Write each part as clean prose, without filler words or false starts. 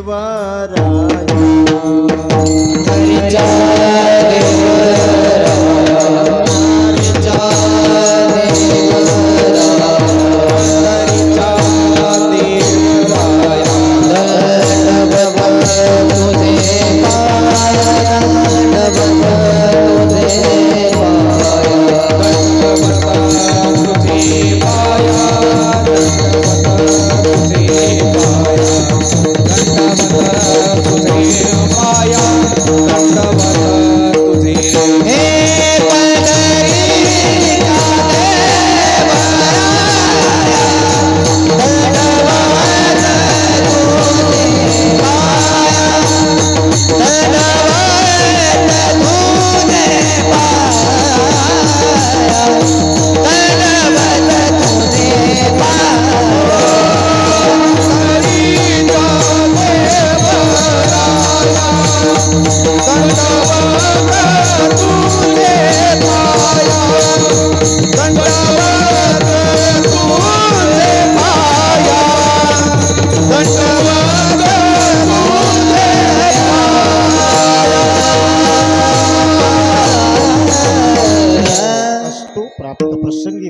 देवराया हरीचा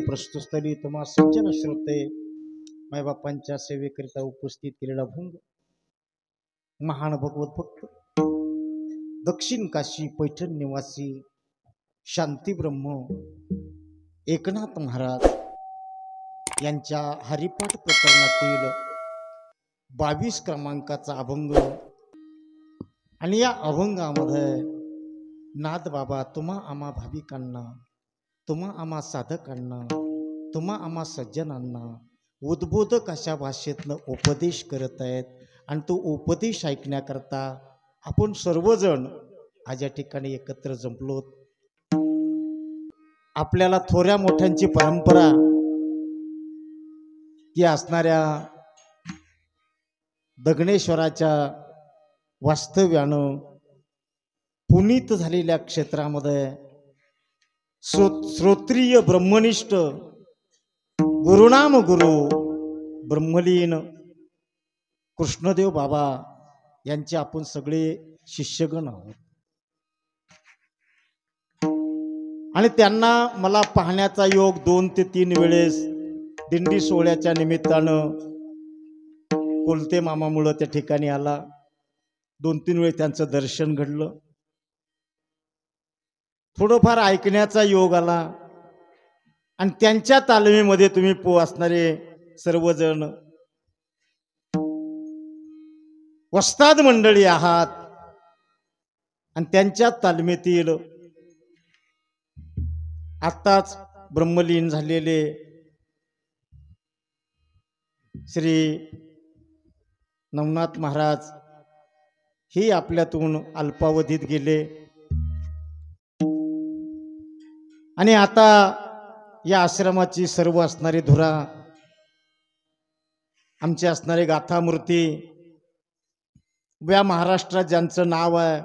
प्रस्तुतस्थळी तुम्हा सज्जन श्रोते मायबापांच्या सेवेकरिता उपस्थित केलेला भंग महान भगवत भक्त दक्षिण काशी पैठण निवासी शांती ब्रह्म एकनाथ महाराज यांच्या हरिपाठ प्रकरणातील 22 क्रमांकाचा अभंग आणि या अभंगामध्ये नाथ बाबा तुम्हा आम्हा भाविकांना तुम्हा आम्हा साधकांना तुम्हा आम्हा सज्जनांना उद्बोधक अशा भाषेतनं उपदेश करत आहेत आणि तो उपदेश ऐकण्याकरता आपण सर्वजण आज या ठिकाणी एकत्र जमलो। आपल्याला थोड्या मोठ्यांची परंपरा ती असणाऱ्या दगणेश्वराच्या वास्तव्यानं पुनीत झालेल्या क्षेत्रामध्ये श्रोत्रिय ब्रह्मनिष्ठ गुरुनाम गुरु ब्रह्मलीन कृष्णदेव बाबा यांचे आपण सगळे शिष्यगण आहोत आणि त्यांना मला पाहण्याचा योग 2 ते 3 वेळेस दिंडी सोहळ्याच्या निमित्तानं कोलते मामामुळे त्या ठिकाणी आला। 2-3 वेळेस त्यांचं दर्शन घडलं, थोडंफार ऐकण्याचा योग आला आणि त्यांच्या तालमीमध्ये तुम्ही असणारे सर्वजण वस्ताद मंडळी आहात आणि त्यांच्या तालमीतील आत्ताच ब्रह्मलीन झालेले श्री नवनाथ महाराज हे आपल्यातून अल्पावधीत गेले आणि आता या आश्रमाची सर्व असणारी धुरा आमचे असणारे गाथामूर्ती या महाराष्ट्रात ज्यांचं नाव आहे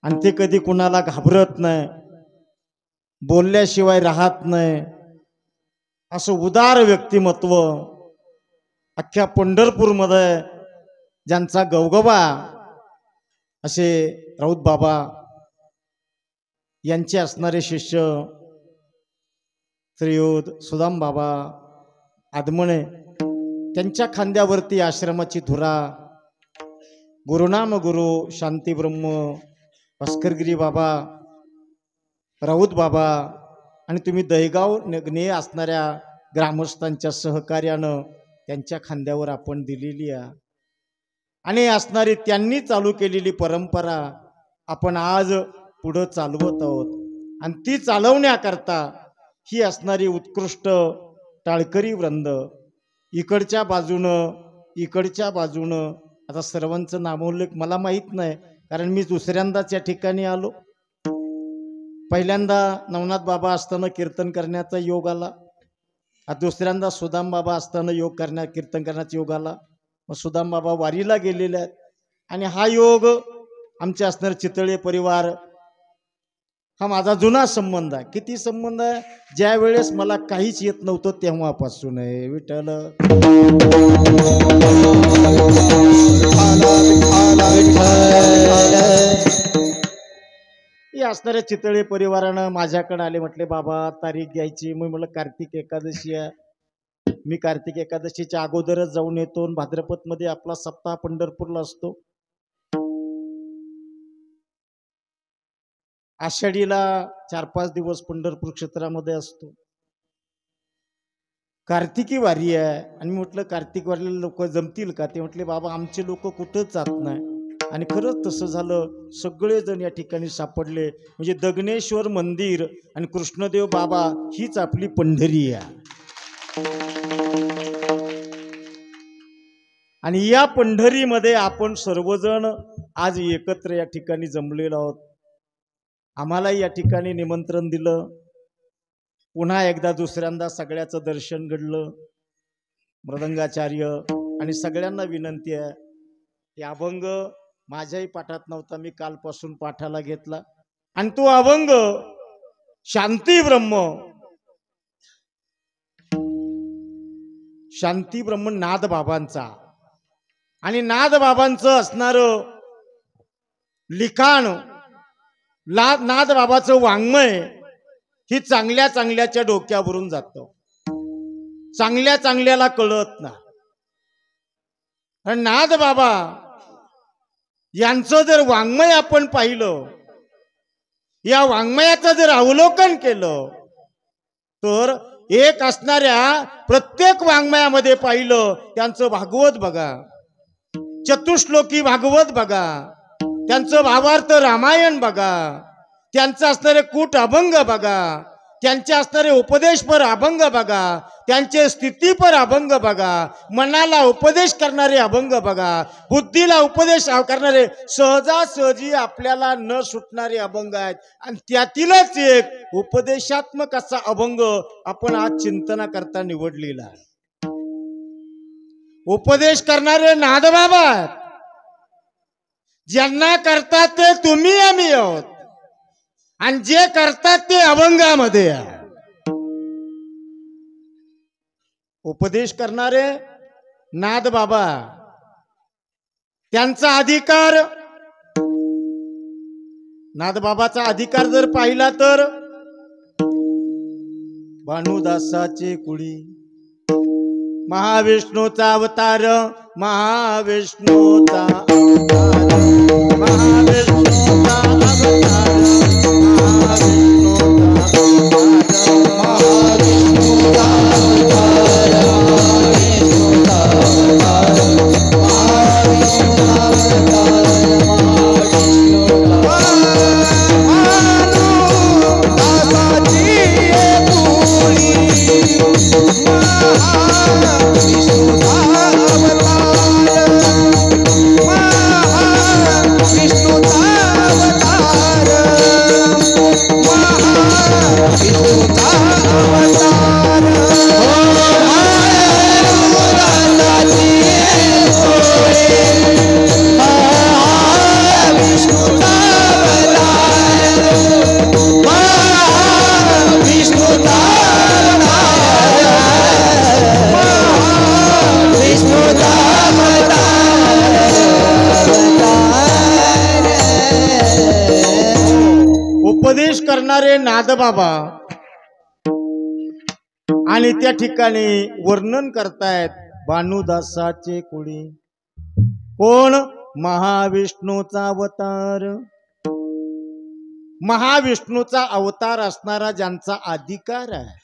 आणि ते कधी कुणाला घाबरत नाही, बोलल्याशिवाय राहत नाही, असं उदार व्यक्तिमत्व अख्ख्या पंढरपूरमध्ये ज्यांचा गवगवा असे राऊत बाबा यांचे असणारे शिष्य श्रीयुत सुदाम बाबा आदमणे त्यांच्या खांद्यावरती आश्रमाची धुरा गुरुनाम गुरु शांती ब्रह्म भास्करगिरी बाबा राऊत बाबा आणि तुम्ही दहीगाव ने असणाऱ्या ग्रामस्थांच्या सहकार्यानं त्यांच्या खांद्यावर आपण दिलेली आहे आणि असणारी त्यांनी चालू केलेली परंपरा आपण आज पुढे चालवत आहोत आणि ती चालवण्याकरता ही असणारी उत्कृष्ट टाळकरी वृंद इकडच्या बाजूनं आता सर्वांचं नामोल्लेख मला माहीत नाही कारण मी दुसऱ्यांदाच या ठिकाणी आलो। पहिल्यांदा नवनाथ बाबा असताना कीर्तन करण्याचा योग आला, दुसऱ्यांदा सुदाम बाबा असताना कीर्तन करण्याचा योग आला। मग सुदाम बाबा वारीला गेलेले आहेत आणि हा योग आमचे असणारे चितळे परिवार हा माझा जुना संबंध आहे. किती संबंध आहे? ज्या वेळेस मला काहीच येत नव्हतं तेव्हापासून आहे. विठ्ठल हे असणाऱ्या चितळे परिवारानं माझ्याकडे आले, म्हटले बाबा तारीख घ्यायची. मी म्हटलं कार्तिक एकादशी आहे, मी कार्तिक एकादशीच्या अगोदरच जाऊन येतो. भाद्रपद मध्ये आपला सप्ताह पंढरपूरला असतो. आषाढीला 4-5 दिवस पंढरपूर क्षेत्रामध्ये असतो. कार्तिकी वारी आहे आणि म्हटलं कार्तिक वारीला लोक जमतील का? ते म्हटले बाबा आमचे लोक कुठंच जात नाही. आणि खरंच तसं झालं. सगळेजण या ठिकाणी सापडले. म्हणजे दगनेश्वर मंदिर आणि कृष्णदेव बाबा हीच आपली पंढरी आहे. आणि या पंढरीमध्ये आपण सर्वजण आज एकत्र या ठिकाणी जमलेलो आहोत. आम्हालाही या ठिकाणी निमंत्रण दिलं. पुन्हा एकदा दुसऱ्यांदा सगळ्याचं दर्शन घडलं. मृदंगाचार्य आणि सगळ्यांना विनंती आहे, की अभंग माझ्याही पाठात नव्हता, मी कालपासून पाठाला घेतला. आणि तो अभंग शांती ब्रह्म नाद बाबांचा. आणि नाद बाबांचं असणारं लिखाण, नाद बाबाचं वाङ्मय ही चांगल्या चांगल्याच्या डोक्यावरून जातं. चांगल्या चांगल्याला कळत ना. आणि नाद बाबा यांचं जर वाङ्मय आपण पाहिलं, या वाङ्मयाचं जर अवलोकन केलं, तर एक असणाऱ्या प्रत्येक वाङ्मयामध्ये पाहिलं त्यांचं भागवत बघा, चतुश्लोकी भागवत बघा, त्यांचं भावार्थ रामायण बघा, त्यांचं असणारे कूट अभंग बघा, त्यांचे असणारे उपदेशपर अभंग बघा, त्यांचे स्थितीपर अभंग बघा, मनाला उपदेश करणारे अभंग बघा, बुद्धीला उपदेश करणारे सहजासहजी आपल्याला न सुटणारे अभंग आहेत. आणि त्यातीलच एक उपदेशात्मक असा अभंग आपण आज चिंतना करता निवडलेला आहे. उपदेश करणारे नादबाबा आहेत. ज्यांना करतात ते तुम्ही आम्ही आहोत. आणि जे करतात ते अभंगामध्ये आहे. उपदेश करणारे नाद बाबा, त्यांचा अधिकार, नाद बाबाचा अधिकार जर पाहिला तर भानुदासाचे कुळी, महाविष्णूचा अवतार, महाविष्णूचा अवतार, महाविष्णूचा अवतार, उपदेश करणारे नादबाबा. आणि त्या ठिकाणी वर्णन करतायत भानुदासाचे कुळी. कोण? महाविष्णूचा अवतार. महाविष्णूचा अवतार असणारा ज्यांचा अधिकार आहे,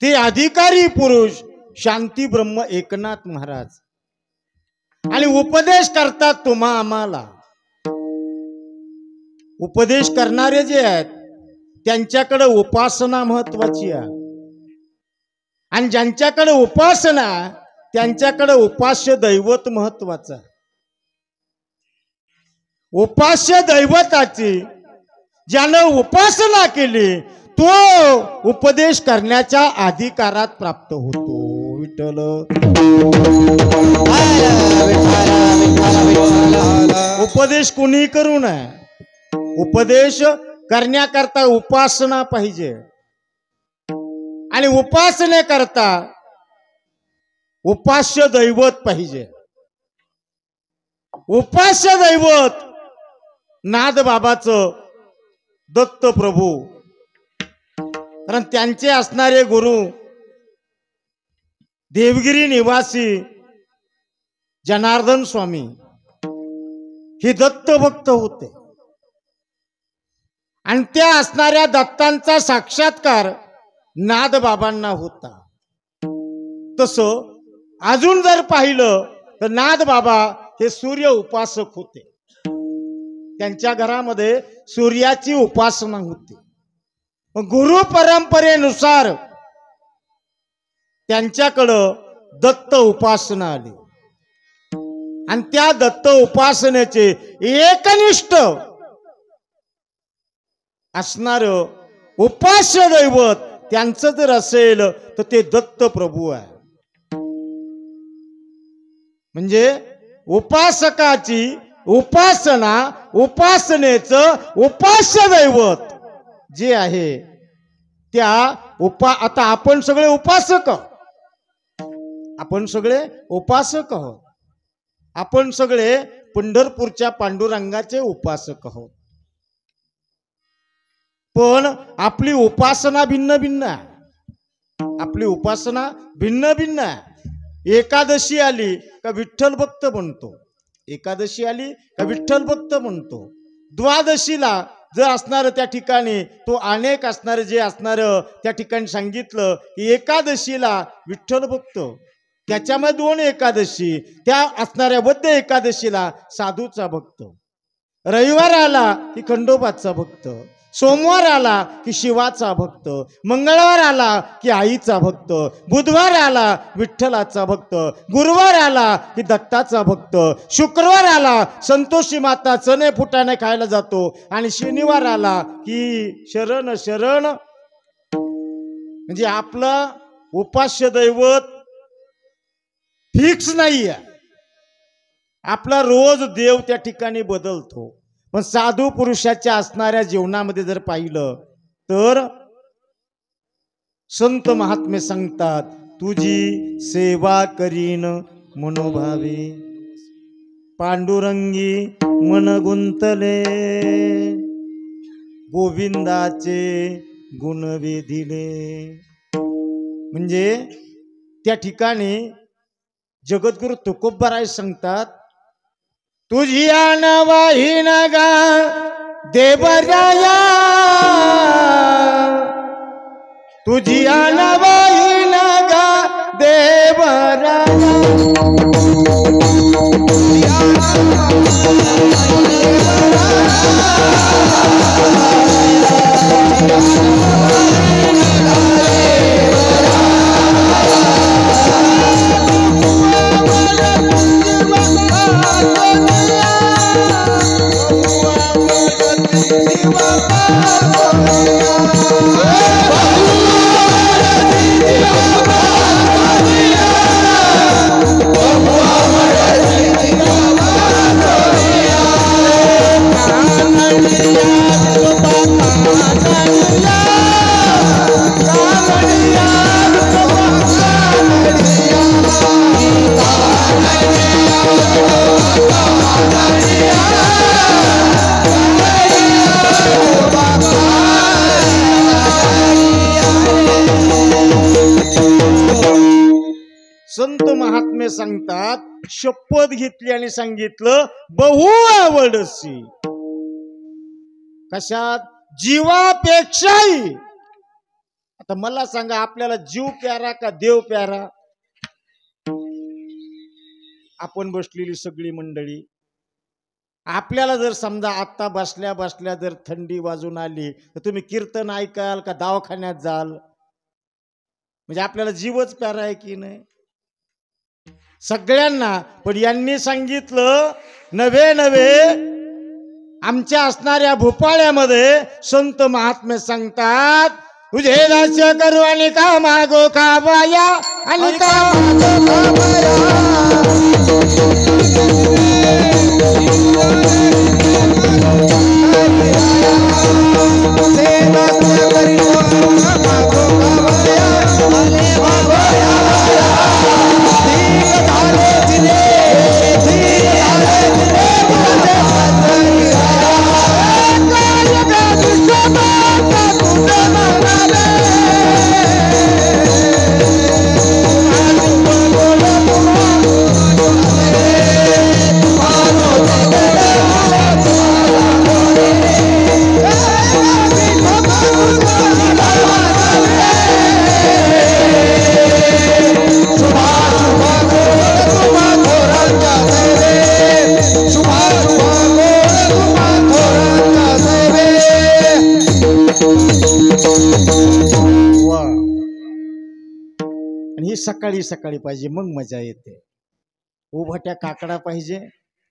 ते अधिकारी पुरुष शांती ब्रह्म एकनाथ महाराज. आणि उपदेश करतात तुम्हा आम्हाला. उपदेश करणारे जे आहेत त्यांच्याकडे उपासना महत्वाची आहे. आणि ज्यांच्याकडे उपासना, त्यांच्याकडे उपास्य दैवत महत्वाचं आहे. उपास्य दैवताची ज्यानं उपासना केली तो उपदेश करण्याच्या अधिकारात प्राप्त होतो. विठ्ठल उपदेश कोणी करू नये. उपदेश करण्याकरता उपासना पाहिजे आणि उपासनेकरता उपास्य दैवत पाहिजे. उपास्य दैवत नादबाबाचं दत्त प्रभू, कारण त्यांचे असणारे गुरु देवगिरी निवासी जनार्दन स्वामी हे दत्त भक्त होते आणि त्या असणाऱ्या दत्तांचा साक्षात्कार नादबाबांना होता. तसं अजून जर पाहिलं तर नादबाबा हे सूर्य उपासक होते. त्यांच्या घरामध्ये सूर्याची उपासना होती. गुरु परंपरेनुसार त्यांच्याकडं दत्त उपासना आली आणि त्या दत्त उपासनेचे एकनिष्ठ असणार उपास्य दैवत त्यांचं जर असेल तर ते दत्त प्रभू आहे. म्हणजे उपासकाची उपासना, उपासनेचं उपास्य दैवत जे आहे त्या आता आपण सगळे उपासक, आपण सगळे उपासक आहोत. आपण सगळे पंढरपूरच्या पांडुरंगाचे उपासक आहोत. पण आपली उपासना भिन्न भिन्न आहे. आपली उपासना भिन्न भिन्न आहे. एकादशी आली का विठ्ठल भक्त बनतो, एकादशी आली का विठ्ठल भक्त बनतो. द्वादशीला जर असणार त्या ठिकाणी तो अनेक असणार जे असणार त्या ठिकाणी सांगितलं की एकादशीला विठ्ठल भक्त, त्याच्यामध्ये 2 एकादशी, त्या असणाऱ्या वद्य एकादशीला साधूचा भक्त, रविवार आला की खंडोबाचा भक्त, सोमवार आला की शिवाचा भक्त, मंगळवार आला की आईचा भक्त, बुधवार आला विठ्ठलाचा भक्त, गुरुवार आला की दत्ताचा भक्त, शुक्रवार आला संतोषी माता चणे फुटाणे खायला जातो आणि शनिवार आला की शरण शरण. म्हणजे आपला उपास्य दैवत फिक्स नाही आहे. आपला रोज देव त्या ठिकाणी बदलतो. पण साधू पुरुषाच्या असणाऱ्या जीवनामध्ये जर पाहिलं तर संत महात्मे सांगतात, तुझी सेवा करीन मनोभावे, पांडुरंगी मन गुंतले, गोविंदाचे गुण वेधिले. म्हणजे त्या ठिकाणी जगद्गुरु तुकोबाराय सांगतात, तुझी आनवाहीन गा देवराया, तुझी आनवाहीन गा देवराया. संत महात्मे सांगतात, शपथ घेतली आणि सांगितलं बहु आवडसी. कशात? जीवापेक्षाही. आता मला सांगा, आपल्याला जीव प्यारा का देव प्यारा? आपण बसलेली सगळी मंडळी, आपल्याला जर समजा आता बसल्या बसल्या जर थंडी वाजून आली तर तुम्ही कीर्तन ऐकाल का दवाखान्यात जाल? म्हणजे आपल्याला जीवच प्यारा आहे की नाही? सगळ्यांना. पण यांनी सांगितलं नवे नवे आमच्या असणाऱ्या भोपाळ्यामध्ये संत महात्मे सांगतात, तुझे दास्य करू आणि का मागो का बाया, आणि का मागो का बाया. हे सकाळी सकाळी पाहिजे, मग मजा येते. उभट्या काकडा पाहिजे,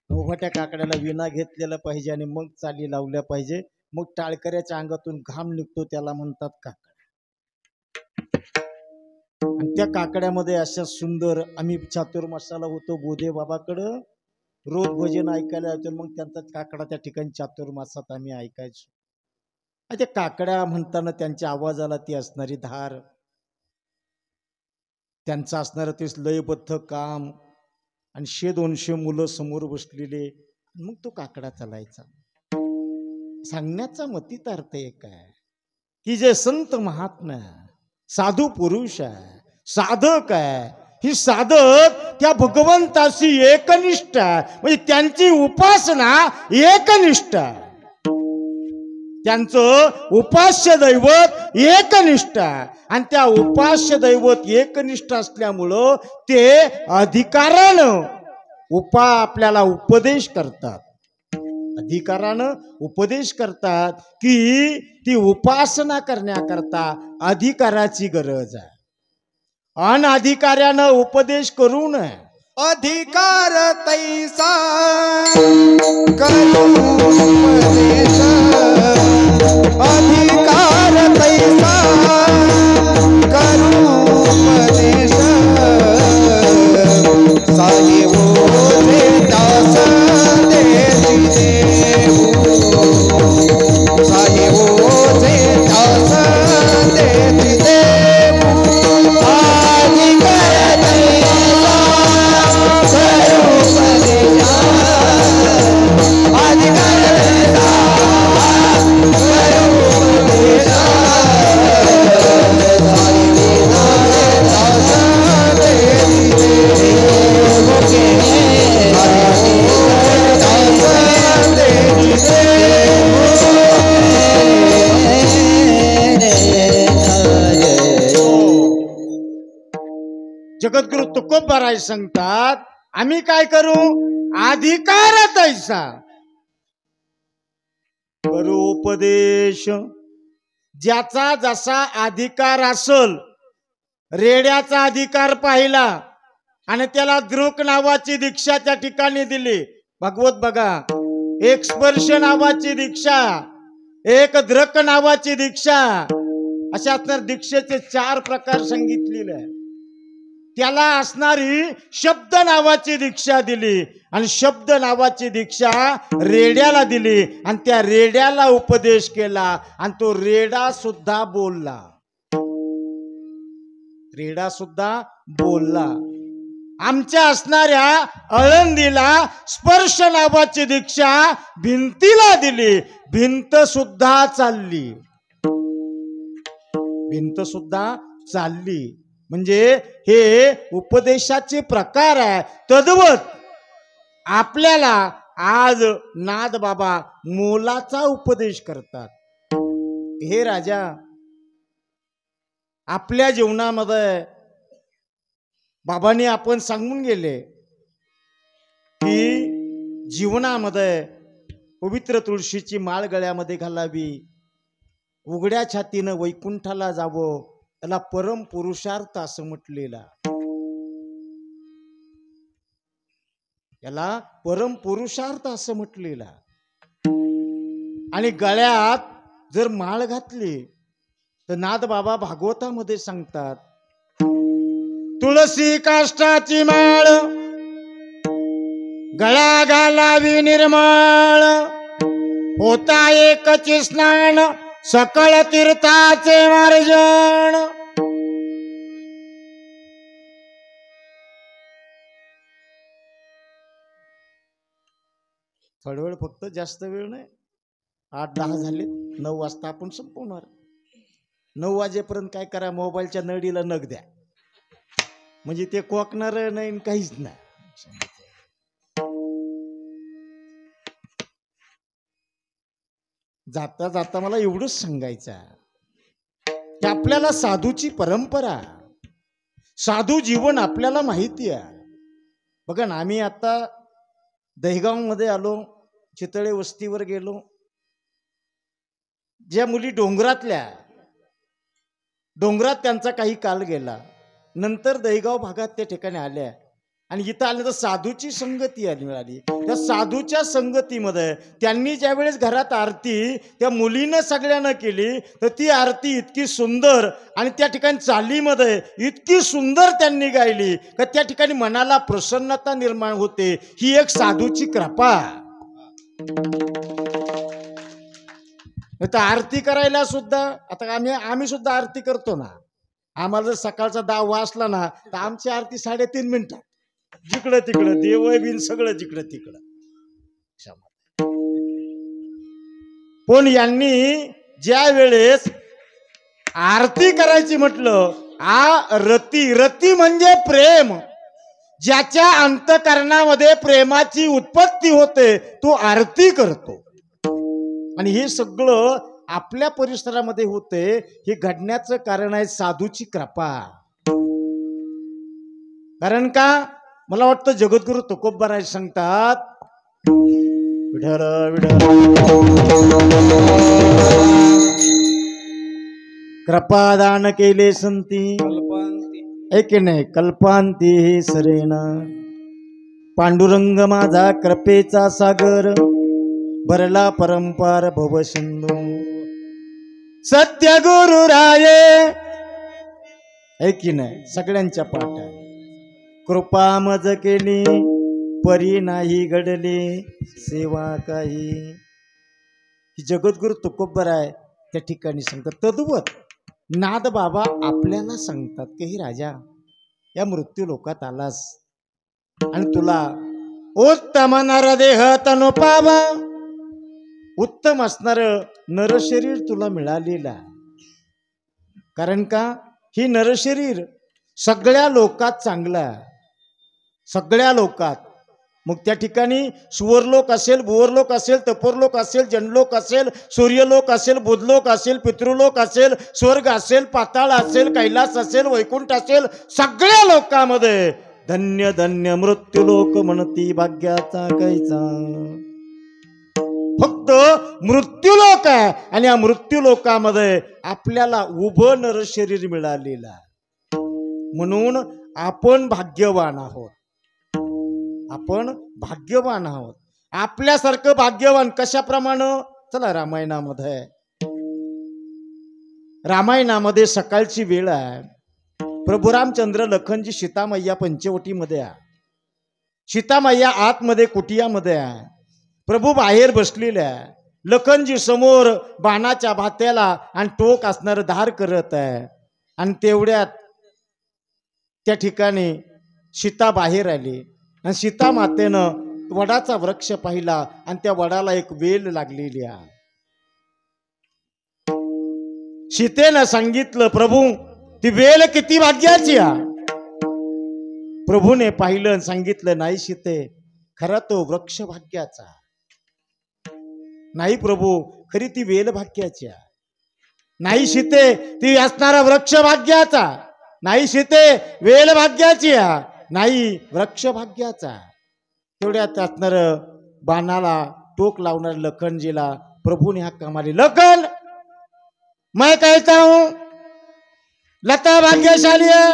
उभट्या काकड्याला विना घेतलेला पाहिजे आणि मग चाली लावल्या पाहिजे. मग टाळकऱ्याच्या अंगातून घाम निघतो, त्याला म्हणतात काकडा. आणि त्या काकड्यामध्ये अशा सुंदर, आम्ही चातुर्मासाला होतो बोधे बाबाकडं, रोज भजन ऐकायला जायचो. मग त्यांचा काकडा त्या ठिकाणी चातुर्मासात आम्ही ऐकायचो. त्या काकड्या म्हणताना त्यांच्या आवाजाला ती असणारी धार, त्यांचं असणारं ते लयबद्ध काम, आणि 100-200 मुलं समोर बसलेले, मग तो काकडा चालायचा. सांगण्याचा मतितार्थ एक आहे की जे संत महात्मा साधू पुरुष आहे, साधक आहे, ही साधक त्या भगवंताशी एकनिष्ठ आहे. म्हणजे त्यांची उपासना एकनिष्ठ आहे, त्यांचं उपास्य दैवत एकनिष्ठ आहे. आणि त्या उपास्य दैवत एकनिष्ठ असल्यामुळं ते अधिकारानं आपल्याला उपदेश करतात, अधिकारानं उपदेश करतात की ती उपासना करण्याकरता अधिकाराची गरज आहे. अनधिकाऱ्यानं उपदेश करू नये. अधिकार तैसा करू उपदेश, अधिकार तैसा करू उपदेश, साहेब ओझे दास देती देऊ, साहेब ओझे दास देती देऊ. अधिकार तैसा करू उपदेश, अधिकार तैसा करू उपदेश, साहेब ओझे दास देती देऊ, साहेब ओझे दास देती जगद्गुरु तुकोबाराय सांगतात, आम्ही काय करू? अधिकार तैसा करू उपदेश. ज्याचा जसा अधिकार असल, रेड्याचा अधिकार पाहिला आणि त्याला दृक नावाची दीक्षा त्या ठिकाणी दिली. भागवत बघा, एक स्पर्श नावाची दीक्षा, एक द्रक नावाची दीक्षा, अशा तर दीक्षेचे 4 प्रकार सांगितलेले आहे. त्याला असणारी शब्द नावाची दीक्षा दिली आणि शब्द नावाची दीक्षा रेड्याला दिली आणि त्या रेड्याला उपदेश केला आणि तो रेडा सुद्धा बोलला, रेडा सुद्धा बोलला. आमच्या असणाऱ्या अळंदीला स्पर्श नावाची दीक्षा भिंतीला दिली, भिंत सुद्धा चालली, भिंत सुद्धा चालली. म्हणजे हे उपदेशाचे प्रकार आहे. तद्वत आपल्याला आज नाद बाबा मोलाचा उपदेश करतात. हे राजा, आपल्या जीवनामध्ये बाबांनी आपण सांगून गेले की जीवनामध्ये पवित्र तुळशीची माळ गळ्यामध्ये घालावी, उघड्या छातीनं वैकुंठाला जावं, त्याला परम पुरुषार्थ असं म्हटलेला, याला परम पुरुषार्थ असं म्हटलेला. आणि गळ्यात जर माळ घातली तर नाद बाबा भागवतामध्ये सांगतात, तुळसी काष्टाची माळ गळा घालावी निर्मळ, होता एकची स्नान सकळ तीर्थाचे मार्जन. थोडा वेळ, फक्त जास्त वेळ नाही, 8-10 झाले, 9 वाजता आपण संपवणार. 9 वाजेपर्यंत काय करा, मोबाईलच्या नळीला नग द्या, म्हणजे ते कोकणार नाही, काहीच नाही. जाता जाता मला एवढंच सांगायचं की आपल्याला साधूची परंपरा, साधू जीवन आपल्याला माहिती आहे. बघा ना, आम्ही आता दहिगाव मध्ये आलो, चितळे वस्तीवर गेलो. ज्या मुली डोंगरात त्यांचा काही काल गेला, नंतर दहीगाव भागात त्या ठिकाणी आल्या आणि इथं आल्यानंतर साधूची संगती मिळाली. त्या साधूच्या संगतीमध्ये त्यांनी ज्या वेळेस घरात आरती त्या मुलीनं सगळ्यांना केली तर ती आरती इतकी सुंदर आणि त्या ठिकाणी चालीमध्ये इतकी सुंदर त्यांनी गायली की त्या ठिकाणी मनाला प्रसन्नता निर्माण होते. ही एक साधूची कृपा. आता आरती करायला सुद्धा आता आम्ही सुद्धा आरती करतो ना. आम्हाला जर सकाळचा 10 वाजला ना तर आमची आरती 3.5 मिनिटात जिकडं तिकडं देव बिन सगळं जिकडं तिकडं. पण यांनी ज्या वेळेस आरती करायची म्हटलं रती म्हणजे प्रेम. ज्याच्या अंतकरणामध्ये प्रेमाची उत्पत्ती होते तो आरती करतो. आणि हे सगळं आपल्या परिसरामध्ये होते हे घडण्याचं कारण आहे साधूची कृपा. कारण का मला वाटतं जगद्गुरु तुकोबाराय सांगतात विठ्ठल विठ्ठल कृपादान केले संती ऐक नाही कल्पांती सरेना. पांडुरंग माझा कृपेचा सागर भरला परंपार भवसिंधू. सत्य गुरु राये ऐक नाही सगळ्यांच्या पाठ. कृपा मज केली परी नाही घडली सेवा काही. जगद्गुरु तुकोबाराय त्या ठिकाणी सांगतात. तद्वत नाद बाबा आपल्याला सांगतात की हे राजा या मृत्यू लोकात आलास आणि तुला उत्तम नरदेह तनु पावा उत्तम असणार नरशरीर तुला मिळालेला. कारण का ही नरशरीर सगळ्या लोकात चांगला सगळ्या लोकात. मग त्या ठिकाणी सुवरलोक असेल भुवरलोक असेल तपोरलोक असेल जनलोक असेल सूर्यलोक असेल बुधलोक असेल पितृलोक असेल स्वर्ग असेल पाताळ असेल कैलास असेल वैकुंठ असेल सगळ्या लोकांमध्ये धन्य धन्य मृत्यूलोक म्हणती भाग्याचा कैचा. फक्त मृत्यूलोक आहे आणि या मृत्यूलोकामध्ये आपल्याला उभं नरशरीर मिळालेला. म्हणून आपण भाग्यवान आहोत. आपण भाग्यवान आहोत. आपल्यासारखं भाग्यवान कशाप्रमाणे चला रामायणामध्ये सकाळची वेळ आहे. प्रभू रामचंद्र लखनजी सीतामय्या पंचवटीमध्ये आहे. सीतामय्या आतमध्ये कुटियामध्ये आहे. प्रभू बाहेर बसलेले आहे. लखनजी समोर बाणाच्या भात्याला आणि टोक असणारं धार करत आहे. आणि तेवढ्यात त्या ठिकाणी सीता बाहेर आली आणि सीता मातेनं वडाचा वृक्ष पाहिला आणि त्या वडाला एक वेल लागलेली आहे. सीतेनं सांगितलं प्रभू ती वेल किती भाग्याची आहे. प्रभूने पाहिलं आणि सांगितलं नाही सीते खरा तो वृक्ष भाग्याचा नाही. प्रभू खरी ती वेल भाग्याची आहे. नाही सीते ती असणारा वृक्ष भाग्याचा नाही. सीते वेल भाग्याची आहे नाही वृक्ष भाग्याचा. तेवढ्यात असणार बाणाला टोक लावणार लखनजीला प्रभूने हाक मारली लखन मैं कहता हूं लता भाग्यशाली है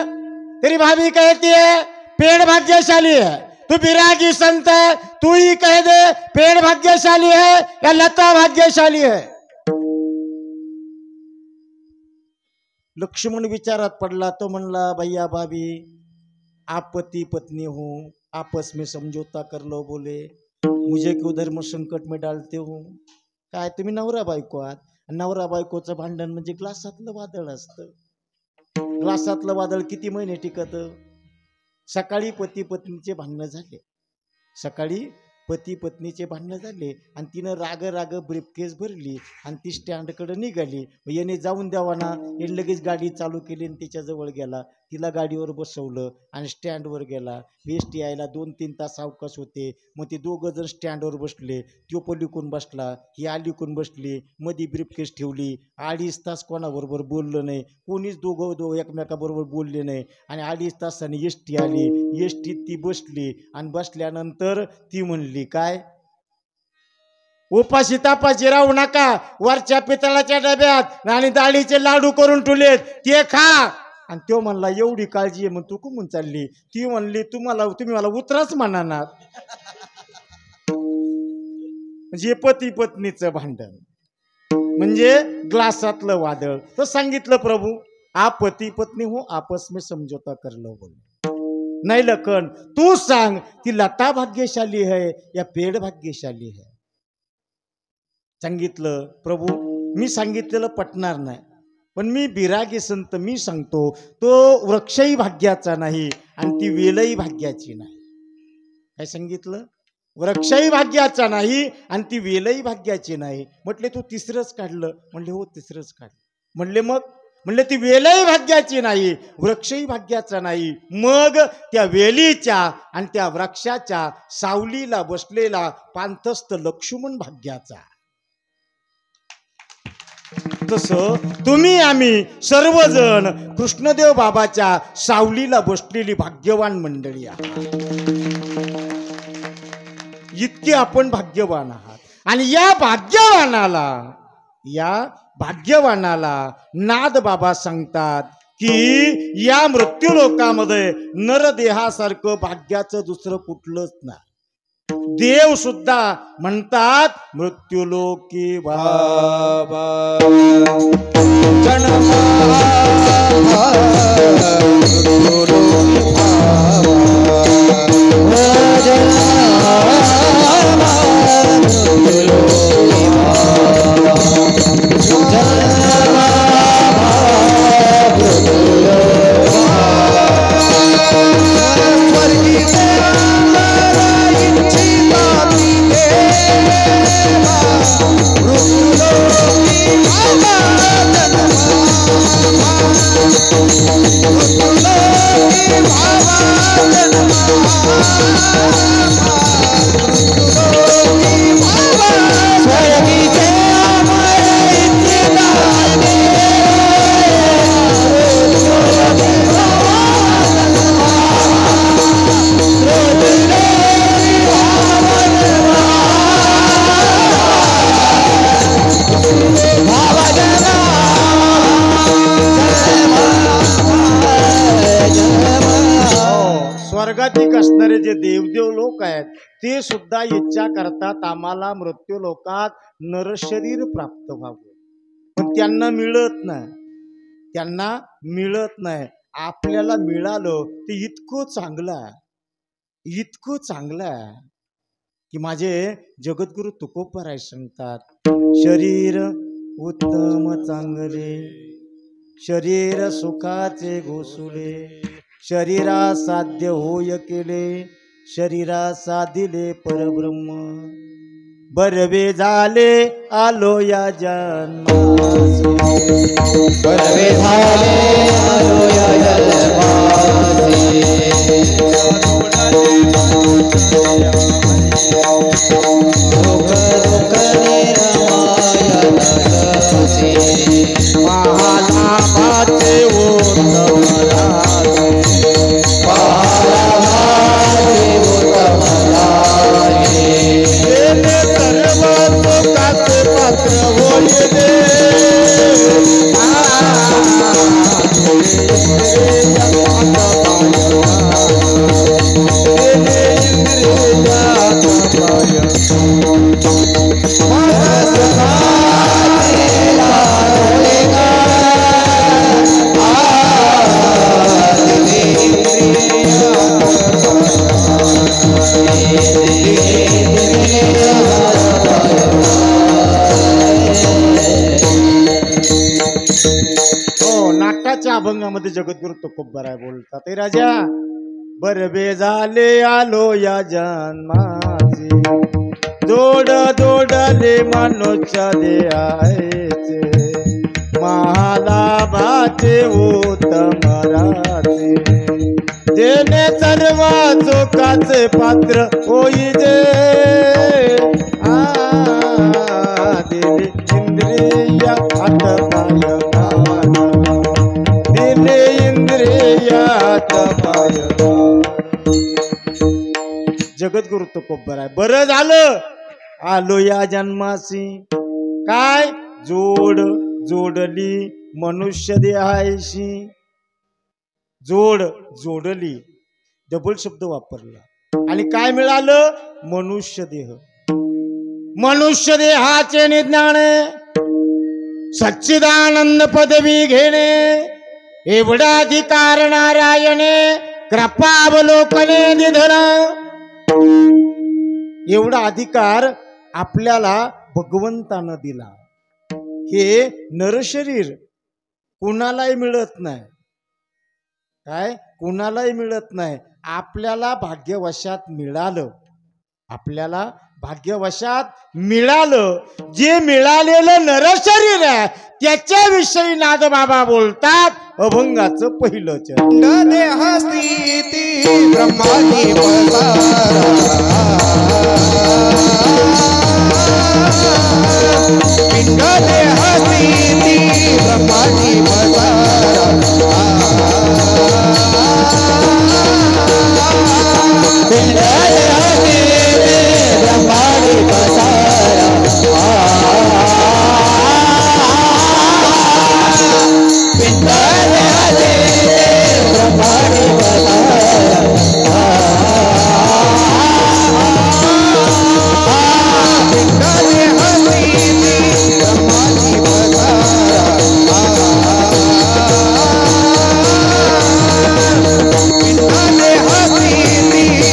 तेरी भाभी कहती है पेड़ भाग्यशाली है. तू बिरागी संत है तू ही कह दे पेड़ भाग्यशाली है या लता भाग्यशाली है. लक्ष्मण विचारात पडला. तो म्हणला भैया भाभी आप पति पत्नी हो आपस में समझौता कर लो. बोले मुझे क्यों धर्म संकट में डालते हो. काय तुम्ही नवरा बायको आहात. नवरा बायकोचं भांडण म्हणजे ग्लासातलं वादळ असतं. ग्लासातलं वादळ किती महिने टिकत. सकाळी पती पत्नीचे भांडणं झाले. सकाळी पती पत्नीचे भांडणं झाले आणि तिनं राग ब्रीफकेस भरली आणि ती स्टँडकडे निघाली. याने जाऊन द्यावा ना. याने लगेच गाडी चालू केली आणि तिच्याजवळ गेला. तिला गाडीवर बसवलं आणि स्टँडवर गेला. एसटी यायला 2-3 तास अवकाश होते. मग ते दोघं जण स्टँडवर बसले. तो पलीकडून बसला ही अलीकडून बसली. मध्ये ब्रीफकेस ठेवली. 2.5 तास कोणाबरोबर बोललं नाही. कोणीच दोघं एकमेकाबरोबर बोलले नाही. आणि 2.5 तासांनी एसटी आली. एसटीत ती बसली आणि बसल्यानंतर ती म्हणली काय उपाशी तापाशी राहू नका. वरच्या पितळाच्या डब्यात आणि डाळीचे लाडू करून ठेवलेत ते खा. आणि तो म्हणला एवढी काळजी आहे मग तू कुठून चालली? ती म्हणली तुम्ही मला उतराच म्हणणार. म्हणजे पती पत्नीचं भांडण म्हणजे ग्लासातलं वादळ. तर सांगितलं प्रभू आप पती पत्नी हो आपस में समझौता कर लो बोले. नहीं लखन तू सांग ती लता भाग्यशाली है या पेड़ भाग्यशाली है? सांगितलं प्रभू मी सांगितलेलं पटणार नाही पण मी बिरागी संत मी सांगतो तो वृक्षही भाग्याचा नाही आणि ती वेलही भाग्याची नाही. काय सांगितलं? वृक्षही भाग्याचा नाही आणि ती वेलही भाग्याची नाही. म्हटले तू तिसरंच काढलं? म्हणले हो तिसरंच काढलं. म्हणले मग? म्हणले ती वेलही भाग्याची नाही वृक्षही भाग्याचा नाही. मग त्या वेलीच्या आणि त्या वृक्षाच्या सावलीला बसलेला पांथस्थ लक्ष्मण भाग्याचा. तसं तुम्ही आम्ही सर्वजण कृष्णदेव बाबाच्या सावलीला बसलेली भाग्यवान मंडळी आहात. इतके आपण भाग्यवान आहात. आणि या भाग्यवानाला नाद बाबा सांगतात की या मृत्यू लोकामध्ये नरदेहासारखं भाग्याचं दुसरं कुठलंच नाही. देव सुद्धा म्हणतात मृत्यूलोकी बाबा स्वर्गाधिक असणारे जे देवदेव लोक आहेत ते सुद्धा इच्छा करतात आम्हाला मृत्यू लोकात नरशरीर प्राप्त व्हावं. पण त्यांना मिळत नाही. आपल्याला मिळालं ते इतकं चांगलं आहे की माझे जगद्गुरु तुकोबराय सांगतात शरीर उत्तम चांगले शरीर सुखाचे घोसुले शरीरा साध्य होय केले शरीरा साधिले परब्रह्म बरवे झाले आलो या जन्मासी बरवे झाले आलो या जन्मासी दुःख दुःख निरमाया नरसी महानामाचे अभंगामध्ये जगद्गुरु तुकोबराय बोलतात हे राजा बरबे झाले आलो या जन्माची जोडले मनुष्य देहाचे महालाभाचे उत्तम राचे देणे सर्व चोकाचे पात्र होई जे दिले इंद्रिया हातपाय दिले इंद्रिया हातपाय. जगद्गुरु तुकोबराय बरं झालं आलो या जन्मासी काय जोडली मनुष्य देहाशी जोड जोडली डबल शब्द वापरला आणि काय मिळालं मनुष्य देह. मनुष्य देहाचे निज्ञान सच्चिदानंद पदवी घेणे एवढा अधिकार नारायणे कृपावलोकने दिधन. एवढा अधिकार आपल्याला भगवंतानं दिला. हे नरशरीर कुणालाही मिळत नाही. काय कुणालाही मिळत नाही. आपल्याला भाग्यवशात मिळालं. आपल्याला भाग्यवशात मिळालं. जे मिळालेलं नरशरीर आहे त्याच्याविषयी नादबाबा बोलतात अभंगाचं पहिलं चरण. देह स्थिती ब्रह्माची पसारा पिंड देह स्थिती ब्रह्माची पसारा पिंड देह स्थिती ब्रह्माची पसारा पिंड देह स्थिती ब्रह्माची पसारा पिंड देह स्थिती ब्रह्माची पसारा पिंड देह स्थिती ब्रह्माची पसारा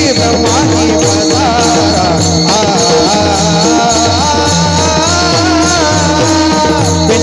पिंड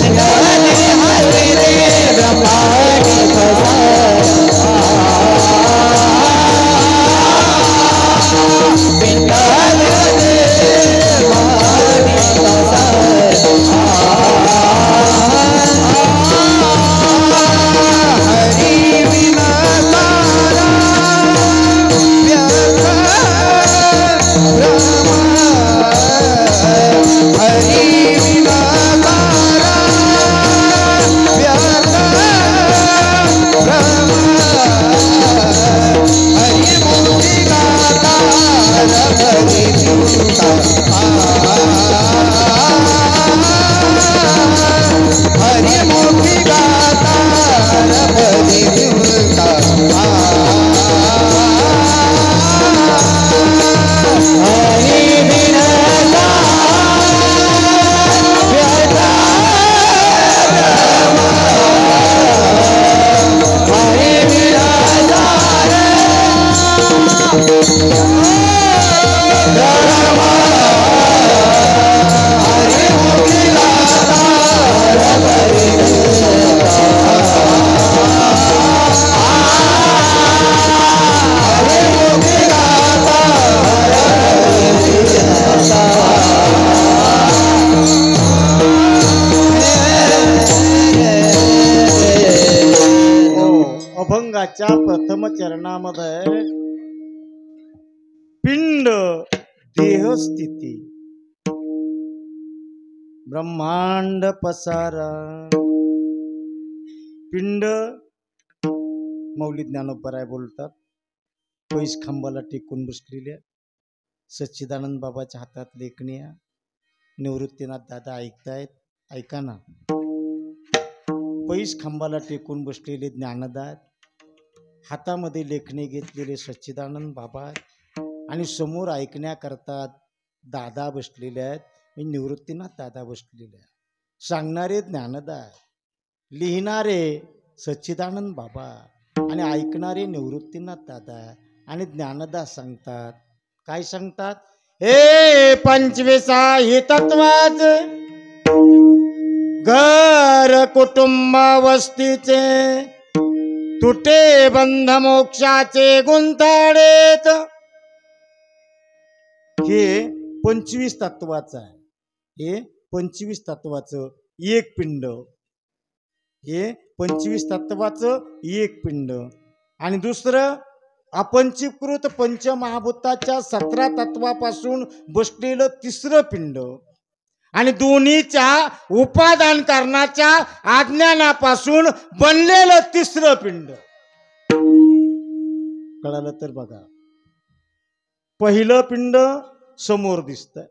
देह स्थिती ब्रह्माची अभंगाच्या प्रथम चरणामध्ये पिंड देहस्थिती ब्रह्मांड पसारा. पिंड मौली ज्ञानोबराय बोलतात. पैस खांबाला टेकून बसलेल्या सच्चिदानंद बाबाच्या हातात लेखण्या. निवृत्तीनाथ दादा ऐकतायत, ऐका ना. पैस खांबाला टेकून बसलेले ज्ञानदात, हातामध्ये लेखणे घेतलेले सच्चिदानंद बाबा आणि समोर ऐकण्याकरता दादा बसलेले आहेत. मी निवृत्तीनाथ दादा बसलेले आहेत. सांगणारे ज्ञानदात, लिहिणारे सच्चिदानंद बाबा आणि ऐकणारे निवृत्तीनाथ दादा आणि ज्ञानदास सांगतात. काय सांगतात? हे 25 हे तत्वाचे घर कुटुंब वस्तीचे तुटे बंध मोक्षाचे गुंताडेत. हे 25 तत्वाचं आहे. हे 25 तत्वाचं एक पिंड. हे 25 तत्वाचं एक पिंड. आणि दुसरं अपंचीकृत पंचमहाभूताच्या 17 तत्वापासून बसलेलं तिसरं पिंड. आणि दोन्हीच्या उपादान कारणाच्या अज्ञानापासून बनलेलं तिसरं पिंड. कळालं तर बघा. पहिलं पिंड समोर दिसतंय.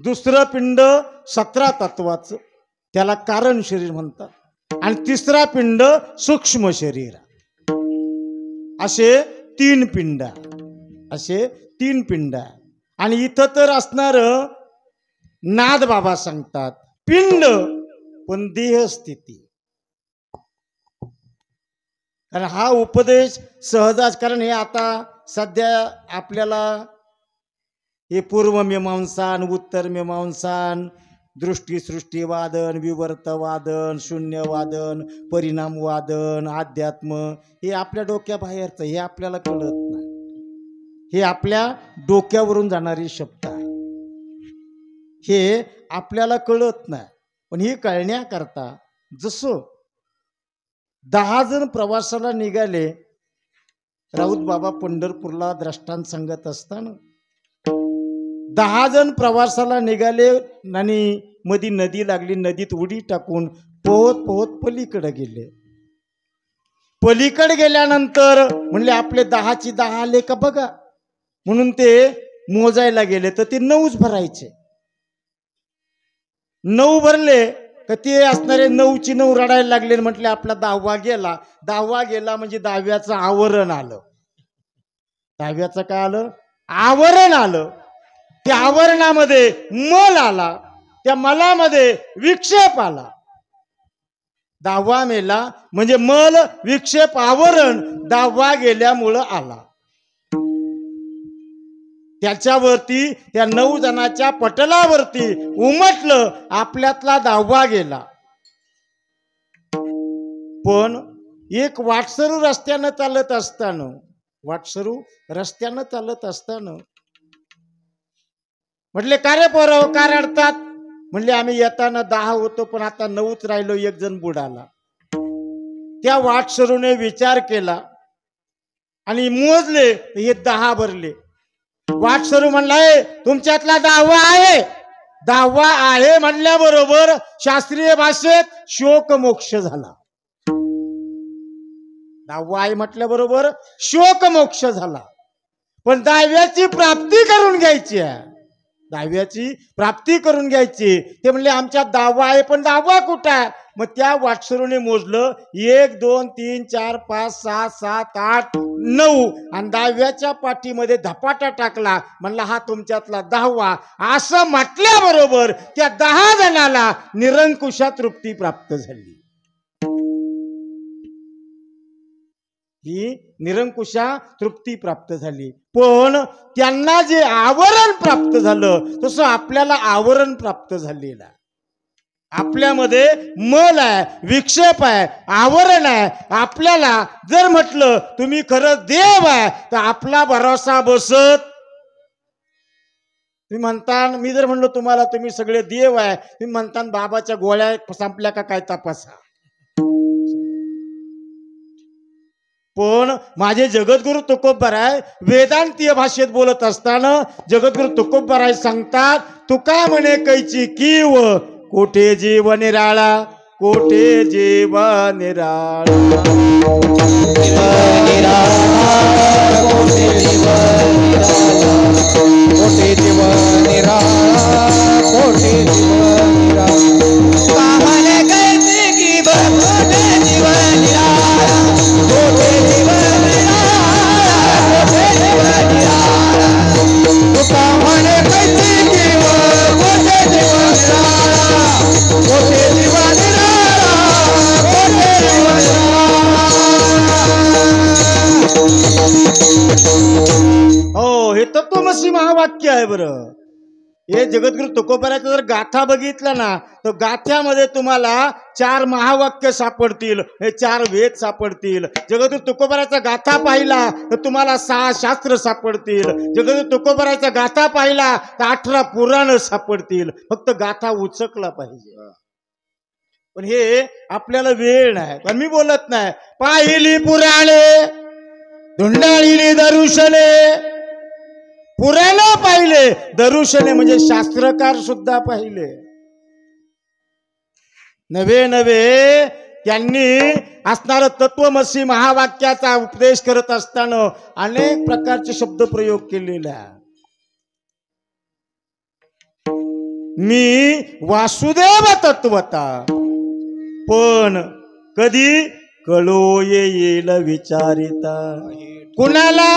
दुसरं पिंड 17 तत्वाचं, त्याला कारण शरीर म्हणतात. आणि तिसरा पिंड सूक्ष्म शरीर. असे 3 पिंड, असे 3 पिंड. आणि इथं तर असणार नाद बाबा सांगतात पिंड पण देह स्थिती. कारण हा उपदेश सहजाच, कारण हे आता सध्या आपल्याला हे पूर्वमीमांसान, उत्तर मीमांसान, दृष्टी सृष्टीवादन, विवर्तवादन, शून्यवादन, परिणामवादन, अध्यात्म, हे आपल्या डोक्याबाहेरचं, हे आपल्याला कळत नाही. हे आपल्या डोक्यावरून जाणारी शब्द आहे, हे आपल्याला कळत नाही. पण हे कळण्याकरता जसं 10 जण प्रवासाला निघाले, राऊत बाबा पंढरपूरला द्रष्टांत सांगत असताना 10 जण प्रवासाला निघाले आणि मधी नदी लागली, नदीत उडी टाकून पोहत पोहत पलीकडे गेले. पलीकडे गेल्यानंतर म्हणले आपले 10ची 10 आले का बघा, म्हणून ते मोजायला गेले तर ते 9च भरायचे. 9 भरले का ते असणारे 9ची 9 रडायला लागले. म्हटले आपला 10वा गेला. 10वा गेला म्हणजे 10व्याचं आवरण आलं. 10व्याचं काय आलं? आवरण आलं. त्या आवरणामध्ये मल आला, त्या मलामध्ये विक्षेप आला. 10वा मेला म्हणजे मल विक्षेप आवरण 10वा गेल्यामुळं आला. त्याच्यावरती त्या 9 जणांच्या पटलावरती उमटलं, आपल्यातला 10वा गेला. पण एक वाटसरू रस्त्यानं चालत असताना, वाटसरू रस्त्यानं चालत असताना म्हटले का रे पोरं का रडतात? म्हणले आम्ही येताना 10 होतो पण आता 9च राहिलो, एक जण बुडाला. त्या वाटसरूने विचार केला आणि मोजले, हे 10 भरले. वाटसरू म्हणलाय तुमच्यातला 10वा आहे. 10वा आहे म्हणल्याबरोबर शास्त्रीय भाषेत शोक मोक्ष झाला. 10वा आहे म्हटल्याबरोबर शोक मोक्ष झाला. पण 10व्याची प्राप्ती करून घ्यायची आहे, 10व्याची प्राप्ती करून घ्यायची. ते म्हणले आमच्या 10वा आहे पण 10वा कुठं आहे? मग त्या वाटसरूने मोजलं 1 2 3 4 5 6 7 8 9 आणि 10व्याच्या पाठीमध्ये धपाटा टाकला. म्हणला हा तुमच्यातला 10वा. असं म्हटल्याबरोबर त्या 10 जणाला निरंकुशा तृप्ती प्राप्त झाली. ही निरंकुशा तृप्ती प्राप्त झाली. पण त्यांना जे आवरण प्राप्त झालं तसं आपल्याला आवरण प्राप्त झालेलं. आपल्यामध्ये मल आहे, विक्षेप आहे, आवरण आहे. आपल्याला जर म्हटलं तुम्ही खरं देव आहे तर आपला भरोसा बसत. तुम्ही म्हणता, मी जर म्हणलो तुम्हाला तुम्ही सगळे देव आहे, तुम्ही म्हणता बाबाच्या गोळ्या संपल्या का काय तपासा. पण माझे जगद्गुरु तुकोबराय वेदांतीय भाषेत बोलत असताना जगद्गुरु तुकोबराय सांगतात, तुका म्हणे कैची कीव कोठे जीव निराळा, कोठे जीव निराळा, कोठे जीव निराळा, कोठे जीव निराळा. कामाने कैसे की कोठे जीव निराळा, कोठे जीव निराळा, कोठे जीव निराळा. कामाने कैसे की कोठे जीव निराळा, कोठे जीव निराळा, कोठे जीव निराळा. हो, हे तत्वमसी महावाक्य आहे. बरं, हे जगद्गुरु तुकोबरायचं जर गाथा बघितलं ना तर गाथ्यामध्ये तुम्हाला 4 महावाक्य सापडतील, हे 4 वेद सापडतील. जगद्गुरु तुकोबरायचा गाथा पाहिला तर तुम्हाला 6 शास्त्र सापडतील. जगद्गुरु तुकोबरायचा गाथा पाहिला तर 18 पुराण सापडतील. फक्त गाथा उचकला पाहिजे. पण हे आपल्याला वेळ नाही, पण मी बोलत नाही. पाहिली पुराणे धुंडाळीली दरुशने, पुराण पाहिले, दरुशने म्हणजे शास्त्रकार सुद्धा पाहिले. नवे नवे त्यांनी असणारं तत्वमसी महावाक्याचा उपदेश करत असताना अनेक प्रकारचे शब्द प्रयोग केलेले आहे. मी वासुदेव तत्वता, पण कधी कळो येईल विचारिता कुणाला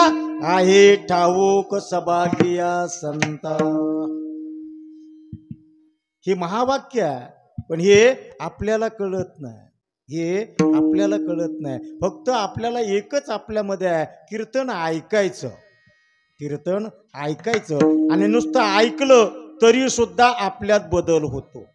आहे ठाऊक सभागिया संता. हे महावाक्य आहे, पण हे आपल्याला कळत नाही. हे आपल्याला कळत नाही. फक्त आपल्याला एकच आपल्यामध्ये आहे, कीर्तन ऐकायचं. कीर्तन ऐकायचं आणि नुसतं ऐकलं तरी सुद्धा आपल्यात बदल होतो.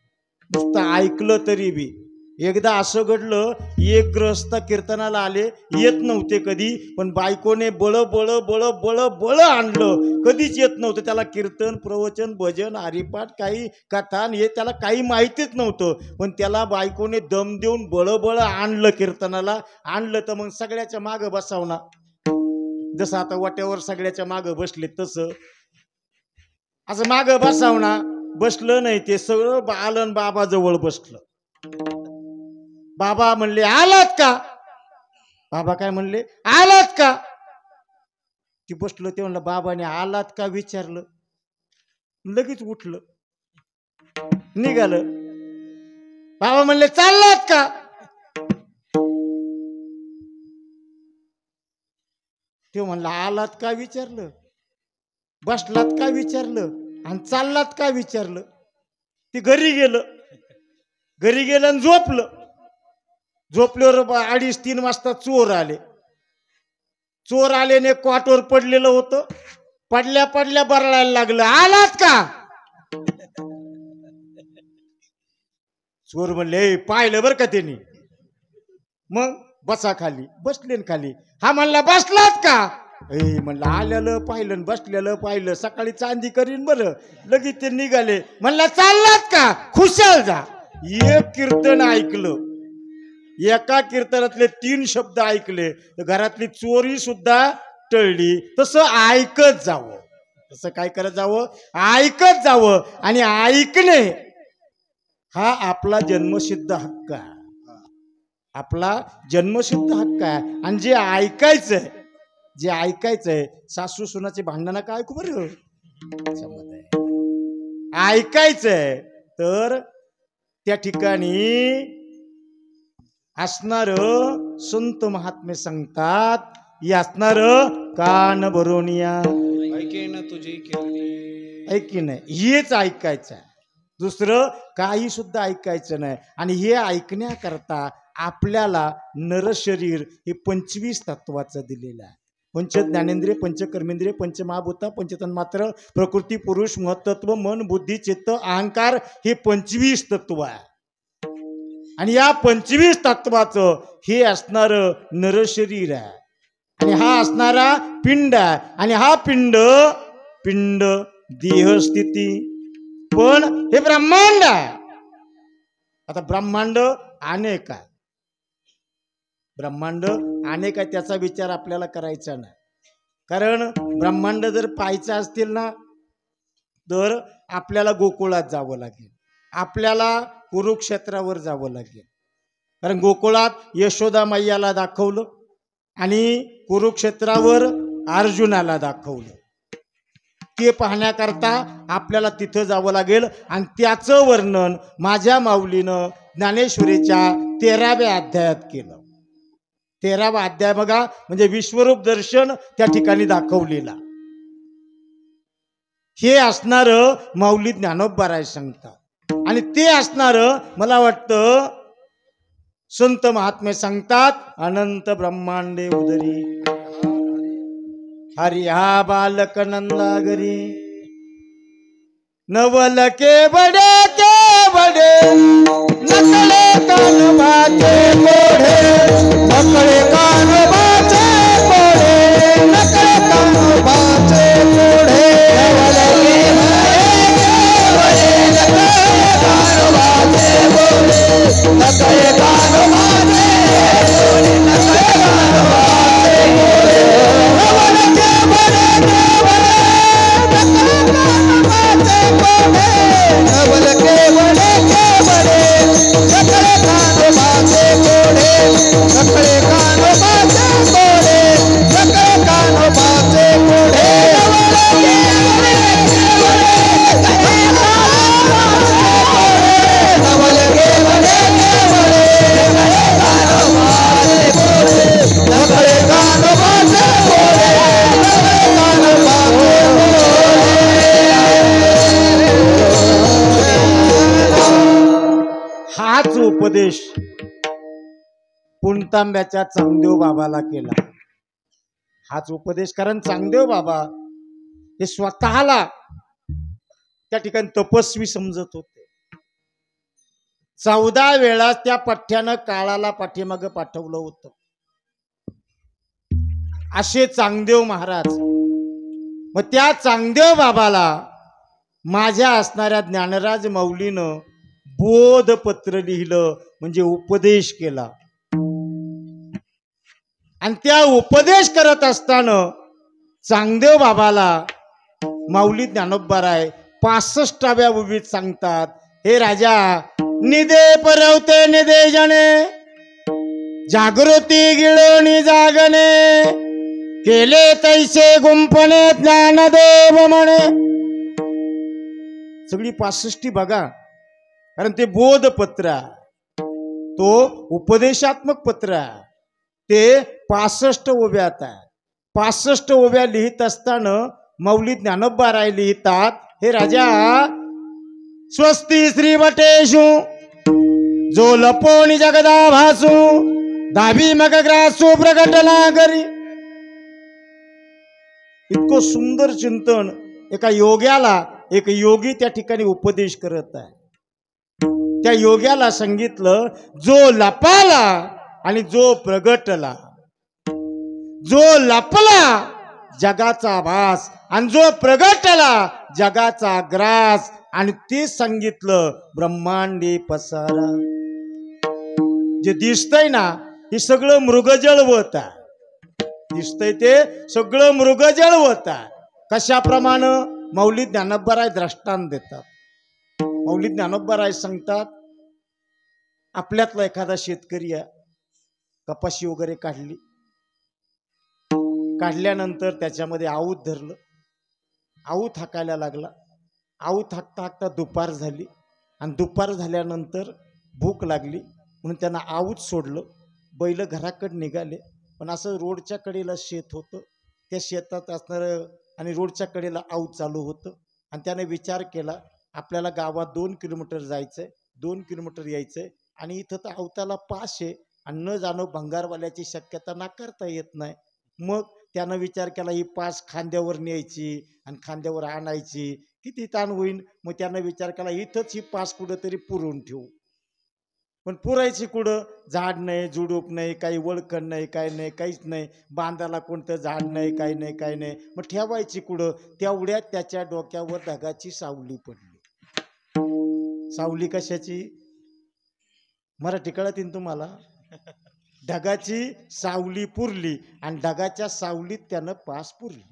नुसतं ऐकलं तरी बी. एकदा असं घडलं, एक ग्रहस्थ कीर्तनाला आले, येत नव्हते कधी, पण बायकोने बळ बळ बळ बळ बळ आणलं. कधीच येत नव्हतं त्याला कीर्तन, प्रवचन, भजन, हरिपाठ, काही कथा हे त्याला काही माहितीच नव्हतं. पण त्याला बायकोने दम देऊन बळ आणलं कीर्तनाला. आणलं तर मग सगळ्याच्या मागं बसावना. जसं आता वाट्यावर सगळ्याच्या मागं बसले तसं असं मागं बसावना. बसलं नाही ते, सगळं आलं बाबा जवळ बसलं. बाबा म्हणले आलात का? बाबा काय म्हणले आलात का? ती बसलो ते म्हणलं बाबाने आलात का विचारलं, लगेच उठलं निघालं. बाबा म्हणले चाललात का? ते म्हणलं आलात का विचारलं, बसलात का विचारलं आणि चाललात का विचारलं. ते घरी गेलं. घरी गेलं आणि झोपलं. झोपल्यावर 2:30-3 वाजता चोर आले. चोर आल्याने क्वाटवर पडलेलं होतं. पडल्या पडल्या बरळायला लागलं. आलात का? चोर म्हणले पाहिलं बरं का त्यांनी. मग बसा खाली. बसले खाली. हा म्हणला बसलात का? म्हणलं आलेलं पाहिलं, बसलेलं पाहिलं, सकाळी चांदी करीन बरं. लगेच ते निघाले. म्हणला चाललात का? खुशाल जा. एक कीर्तन ऐकलं. एका कीर्तनातले 3 शब्द ऐकले तर घरातली चोरी सुद्धा टळली. तसं ऐकत जावं. तसं काय करत जावं? ऐकत जावं. आणि ऐकणे हा आपला जन्मसिद्ध हक्क आहे. आपला जन्मसिद्ध हक्क आहे. आणि जे ऐकायचंय, जे ऐकायचंय, सासू सुनाचे भांडणं काय ऐकू बरं. ऐकायचंय तर त्या ठिकाणी असणार संत महात्मे सांगतात, हे असणार कान भरोनिया ऐकेन तुझी कीर्ती. ऐकी नाही, हेच ऐकायचं आहे. दुसरं काही सुद्धा ऐकायचं नाही. आणि हे ऐकण्याकरता आपल्याला नरशरीर हे 25 तत्वाचं दिलेलं आहे. पंच ज्ञानेंद्रिय, पंच कर्मेंद्रिय, पंचमहाभूत, पंचतन्मात्र, प्रकृती, पुरुष, महत्त्व, मन, बुद्धी, चित्त, अहंकार हे 25 तत्व आहे. आणि या 25 तत्वाचं हे असणार नरशरीर आहे. आणि हा असणारा पिंड आहे. आणि हा पिंड देहस्थिती, पण हे ब्रह्मांड आहे. आता ब्रह्मांड अनेक आहे. ब्रह्मांड अनेक आहे त्याचा विचार आपल्याला करायचा नाही. कारण ब्रह्मांड जर पाहायचं असतील ना तर आपल्याला गोकुळात जावं लागेल. आपल्याला कुरुक्षेत्रावर जावं लागेल. कारण गोकुळात यशोदा मैयाला दाखवलं आणि कुरुक्षेत्रावर अर्जुनाला दाखवलं. ते पाहण्याकरता आपल्याला तिथं जावं लागेल. आणि त्याचं वर्णन माझ्या माऊलीनं ज्ञानेश्वरीच्या 13व्या अध्यायात केलं. 13वा अध्याय बघा, म्हणजे विश्वरूप दर्शन त्या ठिकाणी दाखवलेला. हे असणार माऊली ज्ञानोबराय सांगतात. आणि ते असणार मला वाटतं संत महात्मे सांगतात, अनंत ब्रह्मांडे उदरी हरि हा बालक नंदागरी, नवल के बडे नकळे कानोबाचे कोढे, नकळे कानोबाचे कोढे, नकळे कानोबाचे कोढे, नकळे कानोबाचे कोढे, नकळे कानोबाचे कोढे, नवल के बडे नवल के बडे नकळे कानोबाचे कोढे, नकळे कानोबाचे पुणतांब्याच्या चांगदेव बाबाला केला हाच उपदेश. कारण चांगदेव बाबा हे स्वतःला त्या ठिकाणी तपस्वी समजत होते. 14 वेळा त्या पठ्ठ्यानं काळाला पाठीमागं पाठवलं होतं. असे चांगदेव महाराज. मग त्या चांगदेव बाबाला माझ्या असणाऱ्या ज्ञानराज माऊलीनं बोधपत्र लिहिलं, म्हणजे उपदेश केला. आणि त्या उपदेश करत असताना चांगदेव बाबाला माऊली ज्ञानोबाराय 65व्या उभीत सांगतात, हे राजा, निदे परवते निदे जणे, जागृती गिळोनी जागणे, केले तैसे गुंफणे ज्ञानदेव म्हणे. सगळी 65 बघा, कारण ते बोधपत्र आहे, तो उपदेशात्मक पत्र आहे. ते 65 ओव्यात आहे. 65 ओव्या लिहित असताना माऊली ज्ञानोबाराय लिहितात, हे राजा, स्वस्ती श्री वटेशु जो लपोणी जगदा भासू, दावी मग ग्रासू प्रगटना करी. इतकं सुंदर चिंतन एका योग्याला एक योगी त्या ठिकाणी उपदेश करत आहे. त्या योग्याला सांगितलं, जो लपाला आणि जो प्रगटला. जो लपला जगाचा भास आणि जो प्रगटला जगाचा ग्रास. आणि ते सांगितलं ब्रह्मांडी पसारा. जे दिसतंय ना हे सगळं मृगजळवत आहे. दिसतंय ते सगळं मृगजळवत आहे. कशाप्रमाणे? माऊली ज्ञानोबाराय दृष्टांत देतात. माऊली ज्ञानोबाराय सांगतात, आपल्यातला एखादा शेतकरी आहे, कपाशी वगैरे काढली, काढल्यानंतर त्याच्यामध्ये आऊत धरलं, आऊत हाकायला लागला. आऊत हाकता हाकता दुपार झाली आणि दुपार झाल्यानंतर भूक लागली म्हणून त्यांना आऊत सोडलं. बैल घराकडे निघाले, पण असं रोडच्या कडेला शेत होतं, त्या शेतात असणारं आणि रोडच्या कडेला आऊत चालू होतं. आणि त्याने विचार केला, आपल्याला गावात 2 किलोमीटर जायचंय, 2 किलोमीटर यायचंय आणि इथं तर आऊताला पास आहे आणि न जाणं भंगारवाल्याची शक्यता नाकारता येत नाही. मग त्यानं विचार केला, ही पास खांद्यावर न्यायची आणि खांद्यावर आणायची, किती ताण होईल. मग त्यानं विचार केला, इथंच ही पास कुठंतरी पुरून ठेवू. पण पुरायची कुठं? झाड नाही, झुडूप नाही, काही वळखण नाही, काय नाही, काहीच नाही. बांधाला कोणतं झाड नाही, काही नाही, काही नाही. मग ठेवायची कुठं? तेवढ्यात त्याच्या डोक्यावर ढगाची सावली पडली. सावली कशाची? मराठी कळतीन तुम्हाला? ढगाची सावली पुरली आणि ढगाच्या सावलीत त्यानं पास पुरली.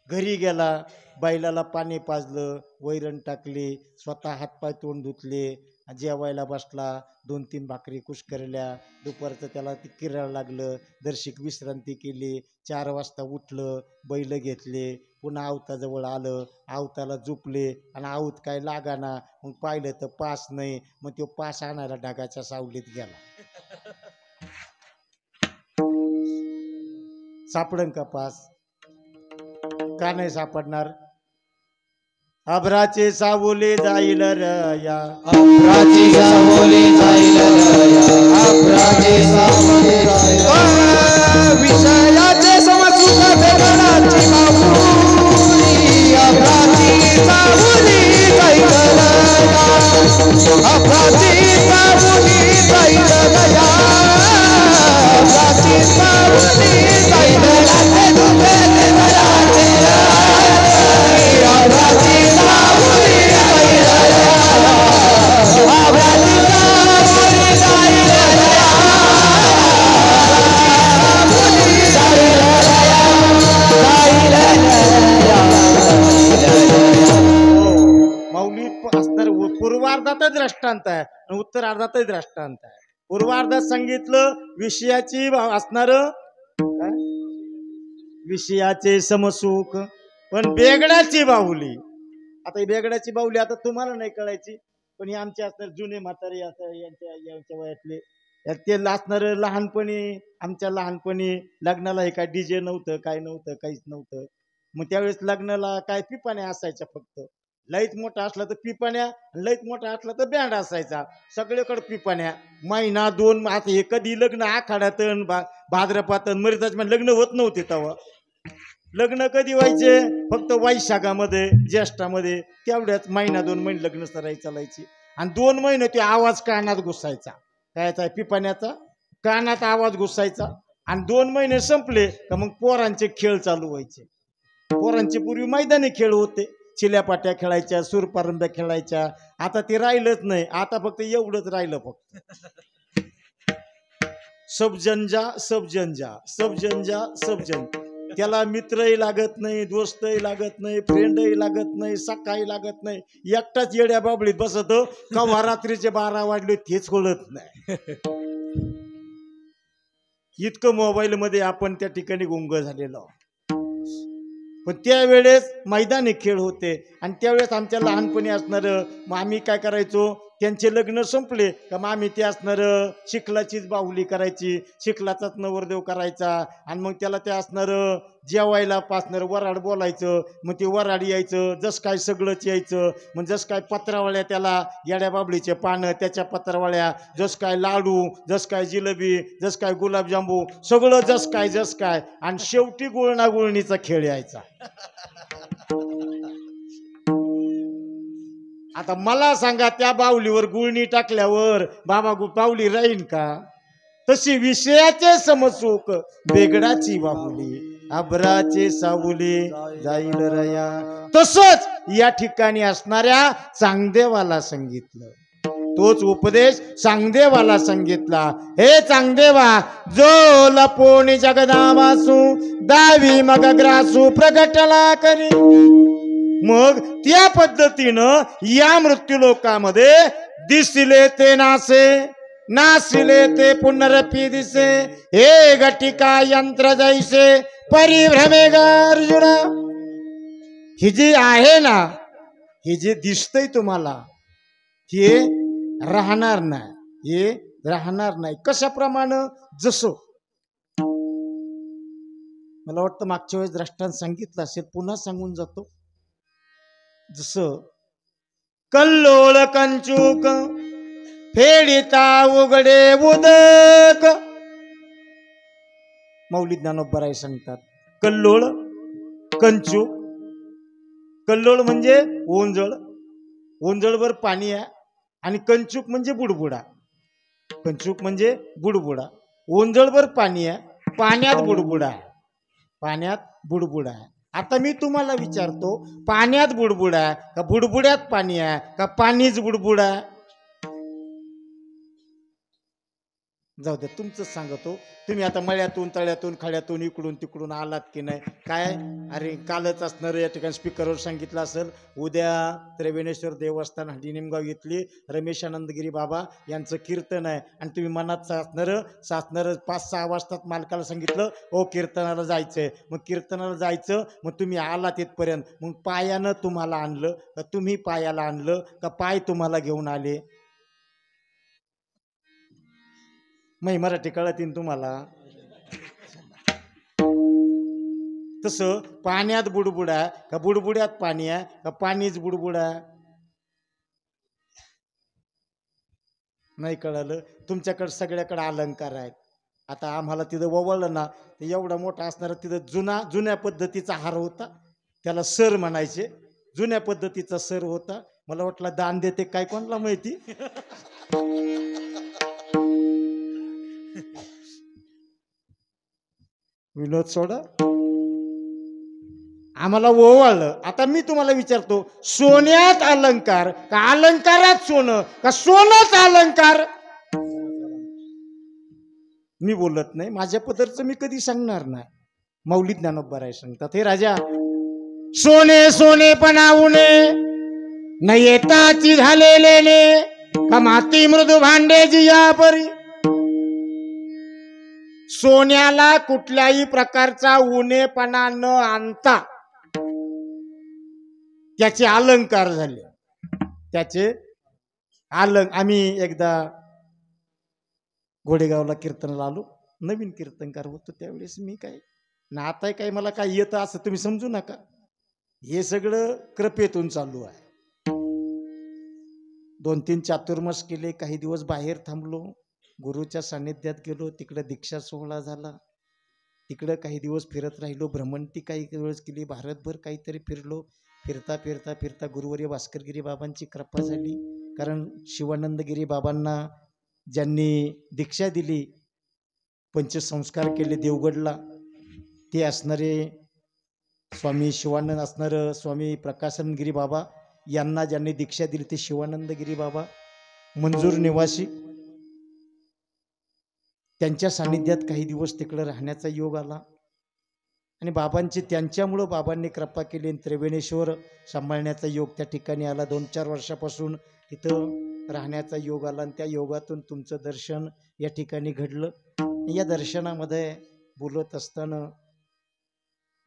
घरी गेला, बैलाला पाणी पाजलं, वैरण टाकली, स्वतः हातपाय तोंड धुतले, जेवायला बसला, 2-3 भाकरी कुस्करल्या. दुपारचं त्याला ती किरायला लागलं, दर्शिक विश्रांती केली. 4 वाजता उठलं, बैल घेतले, पुन्हा आवताजवळ आलं, आवताला झोपले आणि आवत काय लागाना. मग पाहिलं तर पास नाही. मग तो पास आणायला ढगाच्या सावलीत गेला. सापडन का पास? का नाही सापडणार? अभ्राचे सावले जाईल रया, अभ्राचे सावले जाईल रया, अभ्राचे सावले जाईल रया. विषयाचे समसुख गगनाची माऊली, अभ्राचे सावले जाईल रया, अभ्राचे सावले जाईल रया, अभ्राचे सावले जाईल रया. पूर्वार्धातच दृष्टांत आहे आणि उत्तरार्धातच दृष्टांत आहे. पूर्वार्धात सांगितलं विषयाची असणार विषयाचे समसुख, पण बेगडाची बाहुली. आता ही बेगडाची बाहुली आता तुम्हाला नाही कळायची, पण ही आमचे असणार जुने म्हातारे यांच्या वयातले ते असणार. लहानपणी आमच्या लहानपणी लग्नाला हे काय डीजे नव्हतं, काय नव्हतं, काहीच नव्हतं. मग त्यावेळेस लग्नाला काय पिपाण्या असायच्या फक्त. लईत मोठा असला तर पिपाण्या, लईत मोठा असला तर बँड असायचा. सगळीकडे पिपाण्या. महिना दोन, आता हे कधी लग्न आखाड्यात भाद्रपात मरीताच लग्न होत नव्हते तेव्हा. लग्न कधी व्हायचे? फक्त वैशाखामध्ये, ज्येष्ठामध्ये, तेवढ्याच महिना दोन महिने लग्न सराई चालायची. आणि 2 महिने ते आवाज कानात घुसायचा. कायचा? पिपाण्याचा कानात आवाज घुसायचा. आणि 2 महिने संपले का मग पोरांचे खेळ चालू व्हायचे. पोरांचे पूर्वी मैदानी खेळ होते. चिल्यापाट्या खेळायच्या, सूरपारंब्या खेळायच्या. आता ते राहिलंच नाही. आता फक्त एवढंच राहिलं फक्त. सबजंजा सबजंजा सबजंजा सबजन. त्याला मित्रही लागत नाही, दोस्तही लागत नाही, फ्रेंडही लागत नाही, सकाळी लागत नाही. एकटाच येड्या बाबळीत बसतो. केव्हा रात्रीचे 12 वाजले तेच कळत नाही. इतकं मोबाईल मध्ये आपण त्या ठिकाणी गुंग झालेलो. पण त्यावेळेस मैदानी खेळ होते. आणि त्यावेळेस आमच्या लहानपणी असणारं मग आम्ही काय करायचो? त्यांचे लग्न संपले का मग आम्ही ते असणारं चिखलाचीच बाहुली करायची, चिखलाचाच नवरदेव करायचा. आणि मग त्याला ते असणारं जेवायला पासणारं वराड बोलायचं. मग ते वराड यायचं, जस काय सगळंच यायचं. मग जस काय पत्रावळ्या, त्याला येड्या बाबळीचे पानं, त्याच्या पत्रावळ्या, जस काय लाडू, जस काय जिलेबी, जस काय गुलाबजांबू, सगळं जस काय. आणि शेवटी गुळणागुळणीचा खेळ यायचा. आता मला सांगा, त्या बाहुलीवर गुळणी टाकल्यावर बाबा बाहुली राहीन का? तशी विषयाचे समसुख बेगडाची बाहुली, अभराचे सावली जाईल रया. तसंच या ठिकाणी असणाऱ्या चांगदेवाला सांगितलं. तोच उपदेश चांगदेवाला सांगितला. हे चांगदेवा, जो लपोणी जगदावासू दावी मग ग्रासू प्रगटला करी. मग त्या पद्धतीनं या मृत्यूलोकामध्ये दिसले ते नासे, नासिले ते पुनरपी दिसे. हे घटिका यंत्र जैसे परिभ्रमे अर्जुन. ही जी आहे ना, हे जे दिसतंय तुम्हाला, हे राहणार नाही. हे राहणार नाही. कशाप्रमाणे? जसं मला वाटतं मागच्या वेळेस द्रष्टांत सांगितलं असेल, पुन्हा सांगून जातो. जसं कल्लोळ कंचूक फेडिता उघडे उदक. मौली ज्ञानोबराय सांगतात, कल्लोळ कंचूक. कल्लोळ म्हणजे ओंजळ, ओंजळवर पाणी आहे. आणि कंचूक म्हणजे बुडबुडा. कंचूक म्हणजे बुडबुडा. ओंजळवर पाणी आहे, पाण्यात बुडबुडा आहे. पाण्यात बुडबुडा आहे. आता मी तुम्हाला विचारतो, पाण्यात बुडबुडा आहे का बुडबुड्यात पाणी आहे का पाणीच बुडबुडा आहे? जाऊ द्या, तुमचंच सांगतो. तुम्ही आता मळ्यातून, तळ्यातून, खड्यातून, इकडून तिकडून आलात की नाही? काय अरे, कालच असणार या ठिकाणी स्पीकरवर सांगितलं असेल, उद्या त्रिवेणेश्वर देवस्थान हंडी निमगाव इथली रमेशानंदगिरी बाबा यांचं कीर्तन आहे. आणि तुम्ही मनात साचणार 5-6 वाजतात मालकाला सांगितलं, ओ कीर्तनाला जायचंय. मग कीर्तनाला जायचं. मग तुम्ही आला तिथपर्यंत. मग पायानं तुम्हाला आणलं का तुम्ही पायाला आणलं का पाय तुम्हाला घेऊन आले? मराठी कळतीन तुम्हाला. तसं पाण्यात बुडबुडा का बुडबुड्यात पाणी आहे का पाणीच बुडबुडा? नाही कळलं. तुमच्याकडे सगळ्याकडे अलंकार आहेत. आता आम्हाला तिथं ववळलं ना, एवढा मोठा असणारा तिथं जुन्या पद्धतीचा हार होता. त्याला सर म्हणायचे. जुन्या पद्धतीचा सर होता. मला वाटलं दान देते काय, कोणाला माहिती. विनोद सोडा, आम्हाला ओवाळलं. आता मी तुम्हाला विचारतो, सोन्यात अलंकार का अलंकारात सोनं का सोनंच अलंकार? मी बोलत नाही. माझ्या पदरचं मी कधी सांगणार नाही. मौली ज्ञानोबराय सांगतात, हे राजा, सोने सोने पणावणे न येताची झालेले का माती मृदू भांडे जिया परी. सोन्याला कुठल्याही प्रकारचा उणेपणा न आणता त्याचे अलंकार झाले. त्याचे आम्ही एकदा घोडेगावला कीर्तनाला आलो. नवीन कीर्तनकार होतो त्यावेळेस. मी काय ना, आता काय मला काय येतं असं तुम्ही समजू नका. हे सगळं कृपेतून चालू आहे. 2-3 चातुर्मास केले, काही दिवस बाहेर थांबलो, गुरुच्या सान्निध्यात गेलो, तिकडे दीक्षा सोहळा झाला, तिकडं काही दिवस फिरत राहिलो, भ्रमंती काही वेळेस केली, भारतभर काहीतरी फिरलो. फिरता फिरता फिरता गुरुवर्य भास्करगिरी बाबांची कृपा झाली. कारण शिवानंदगिरी बाबांना ज्यांनी दीक्षा दिली, पंचसंस्कार केले देवगडला, ते असणारे स्वामी शिवानंद, असणारं स्वामी प्रकाशनगिरी बाबा यांना ज्यांनी दीक्षा दिली ते शिवानंदगिरी बाबा, मंजूर निवासी. त्यांच्या सानिध्यात काही दिवस तिकडे राहण्याचा योग आला आणि बाबांची त्यांच्यामुळं बाबांनी कृपा केली. त्रिवेणेश्वर सांभाळण्याचा योग त्या ठिकाणी आला. 2-4 वर्षापासून तिथं राहण्याचा योग आला आणि त्या योगातून तुमचं दर्शन या ठिकाणी घडलं. या दर्शनामध्ये बोलत असताना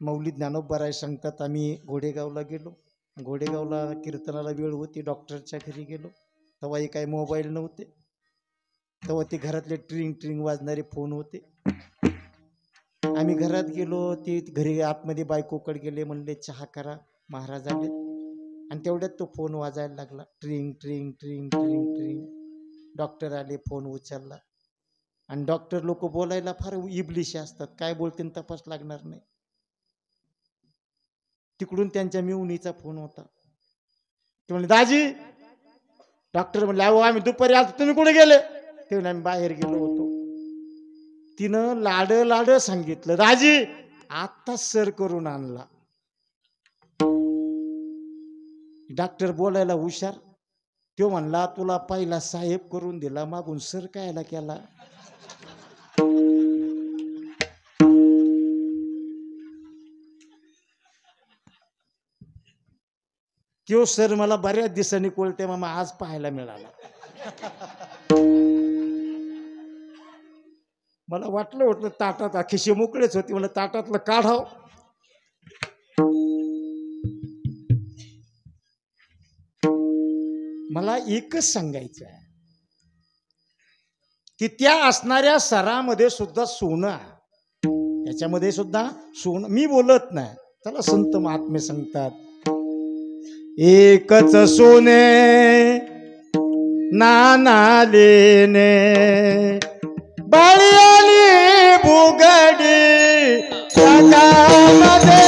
मौली ज्ञानोबाराय सांगतात, आम्ही घोडेगावला गेलो. घोडेगावला कीर्तनाला वेळ होती, डॉक्टरच्या घरी गेलो. तेव्हाही काही मोबाईल नव्हते, तेव्हा ते घरातले ट्रिंग ट्रिंग वाजणारे फोन होते. आम्ही घरात गेलो, ती घरी आतमध्ये बायकोकडे गेले, म्हणले चहा करा, महाराज आले. आणि तेवढ्यात तो फोन वाजायला लागला, ट्रिंग ट्रिंग ट्रिंग ट्रिंग ट्रिंग. डॉक्टर आले, फोन उचलला. आणि डॉक्टर लोक बोलायला फार इबलिशी असतात, काय बोलतील तपास लागणार नाही. तिकडून त्यांच्या मिवणीचा फोन होता. ते म्हणले दाजी. डॉक्टर म्हणले अहो आम्ही दुपारी आलो, तुम्ही कुठे गेले? ते म्हणले आम्ही बाहेर गेलो होतो. तिनं लाड लाड सांगितलं, दाजी आत्ताच सर करून आणला. डॉक्टर बोलायला हुशार. तो म्हणला तुला पहिला साहेब करून दिला, मागून सर कायला केला? तो सर मला बऱ्याच दिवसांनी कोलते मामा आज पाहायला मिळाला. मला वाटलं ताटात खिशे मोकळेच होते, मला ताटातलं काढाव. मला एकच सांगायचं आहे की त्या असणाऱ्या सरामध्ये सुद्धा सोनं, त्याच्यामध्ये सुद्धा सोनं. मी बोलत नाही, त्याला संत महात्मे सांगतात, एकच सोने नाना लेने बाळी आली बुगडी जगामध्ये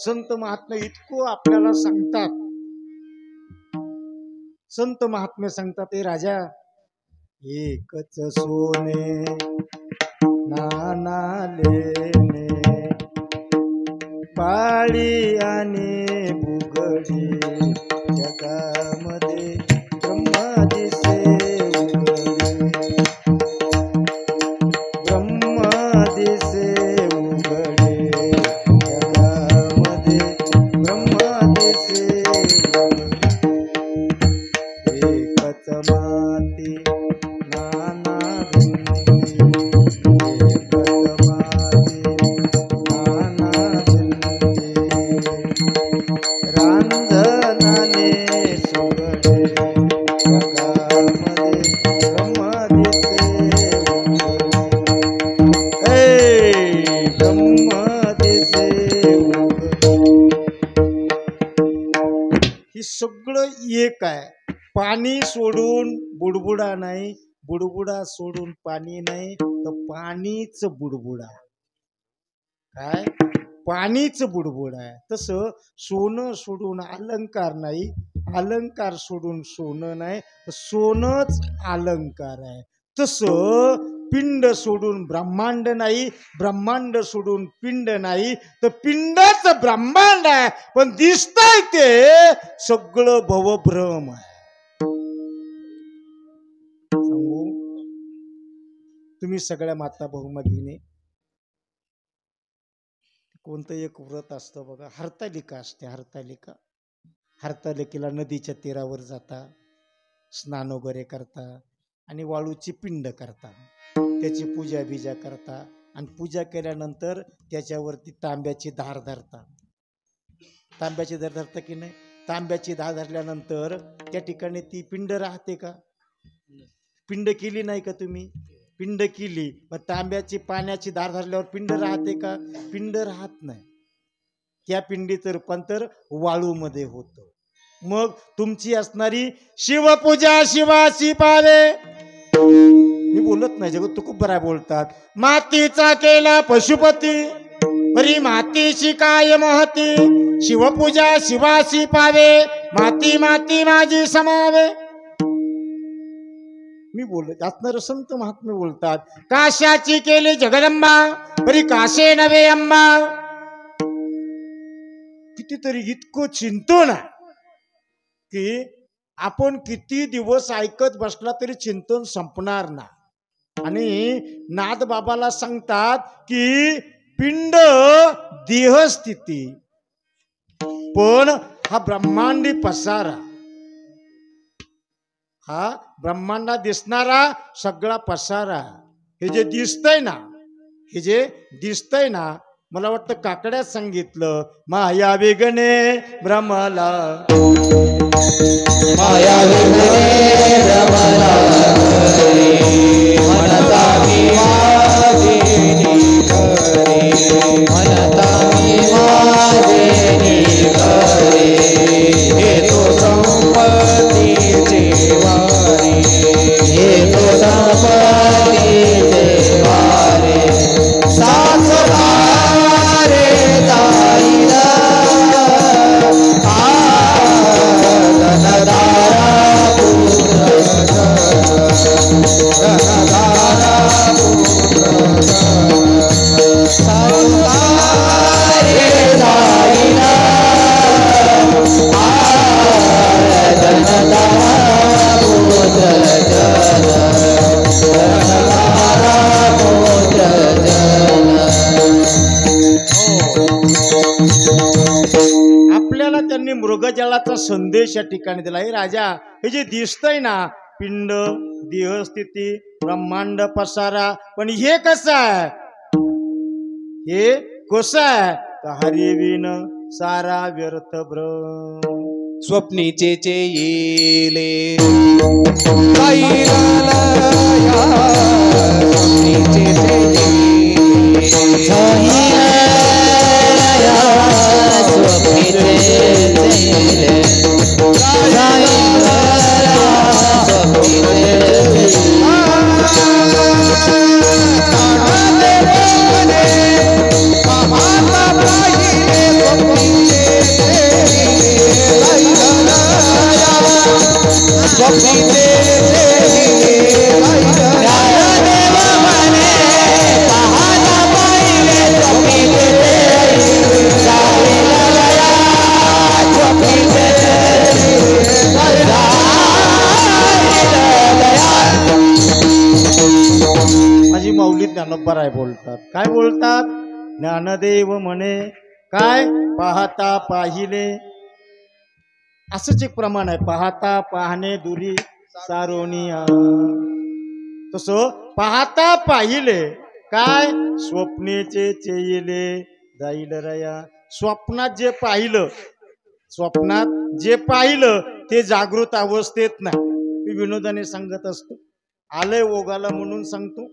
संत महात्मे इतकं आपल्याला सांगतात. संत महात्मे सांगतात, हे राजा एकच सोने नाना लेने पाळी आणि बुगडी जगामध्ये ब्रह्म दिसे उघडी, ब्रह्म दिसे उघडी जगामध्ये ब्रह्म दिसे एकच माती नाना भिंती, एकच माती नाना भिंती, रांजणाने सुगडे जगामध्ये ब्रह्म दिसे ब्रह्म दिसे. ही सगळं एक आहे. पाणी सोडून बुडबुडा नाही, बुडबुडा सोडून पाणी नाही, तर पाणीच बुडबुडा. काय पाणीच बुडबुड आहे. तसं सोनं सोडून अलंकार नाही, अलंकार सोडून सोनं नाही, सोनंच अलंकार आहे. तसं पिंड सोडून ब्रह्मांड नाही, ब्रह्मांड सोडून पिंड नाही, तर पिंडच ब्रह्मांड आहे. पण दिसतंय ते सगळं भवभ्रम आहे. सांगू तुम्ही सगळ्या माता भगिनी, कोणतं एक व्रत असतं बघा, हरतालिका असते. हरतालिकेला नदीच्या तीरावर जाता, स्नान वगैरे करता आणि वाळूची पिंड करता, त्याची पूजा बिजा करता आणि पूजा केल्यानंतर त्याच्यावरती तांब्याची धार धरता. तांब्याची धार धरता की नाही? तांब्याची धार धरल्यानंतर त्या ठिकाणी ती पिंड राहते का? पिंड केली नाही का तुम्ही? पिंड केली, पण तांब्याची पाण्याची धार धरल्यावर पिंड राहते का? पिंड राहत नाही. त्या पिंडीचं रूपांतर वाळूमध्ये होतं. मग तुमची असणारी शिवपूजा शिवासी पावे, मी बोलत नाही, जगत तुकुबरा बोलतात. मातीचा केला पशुपती, बरी मातीची काय महती, शिवपूजा शिवासी पावे, माती माती माझी समावे. मी बोलत असणार संत महात्मे बोलतात. काशाची केली जगदंबा, बरी काशे नवे अंबा. कितीतरी इतकं चिंतन आहे की आपण किती दिवस ऐकत बसला तरी चिंतन संपणार ना. आणि नाथ बाबाला सांगतात की पिंड देहस्थिती, पण हा ब्रह्मांडी पसारा, हा ब्रह्मांडात दिसणारा सगळा पसारा, हे जे दिसतंय ना, हे जे दिसतंय ना, मला वाटतं काकड्यात सांगितलं, माया वेगणे ब्रह्माला, माया वेगणे ब्रह्माला मनता मी माझे निखरे, मनता मी माझे निखरे, हे तो संपत्तीचे वारे, हे तो संपत्तीचे वारे, सात वारे जाईला आपल्याला त्यांनी मृगजळाचा संदेश या ठिकाणी दिला. हे राजा, हे जे दिसतंय ना, पिंड देहस्थिती ब्रह्मांड पसारा, पण हे कसं आहे? हे कसं आहे? हरिविन सारा व्यर्थ भ्रम, स्वप्नीचे चे येले माझी माऊली ज्ञानोबराय बोलतात. काय बोलतात? ज्ञानदेव म्हणे काय? पाहता पाहिले, असंच एक प्रमाण आहे. पाहता पाहणे दुरी सारोनिया. तसं पाहता पाहिले काय? स्वप्नेचे चेयले जाईल रया. स्वप्नात जे पाहिलं, स्वप्नात जे पाहिलं ते जागृत अवस्थेत नाही. मी विनोदाने सांगत असतो, आलंय ओगाला म्हणून सांगतो.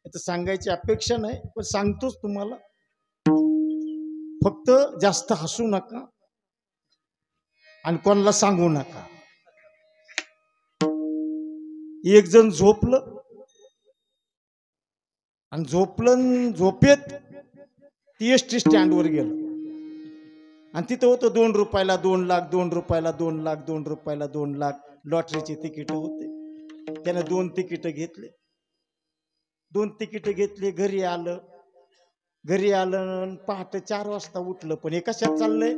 आता सांगायची अपेक्षा नाही, पण सांगतोच तुम्हाला. फक्त जास्त हसू नका आणि कोणाला सांगू नका. एक जण झोपलं आणि झोपेत ती एस टी स्टँडवर गेलो आणि तिथं होतं 2 रुपयाला 2 लाख, 2 रुपयाला 2 लाख, 2 रुपयाला 2 लाख लॉटरीचे तिकीट होते. त्यानं 2 तिकीट घेतले. 2 तिकीट घेतले. घरी आलं पहाटे 4 वाजता उठलं. पण हे कशात चाललंय?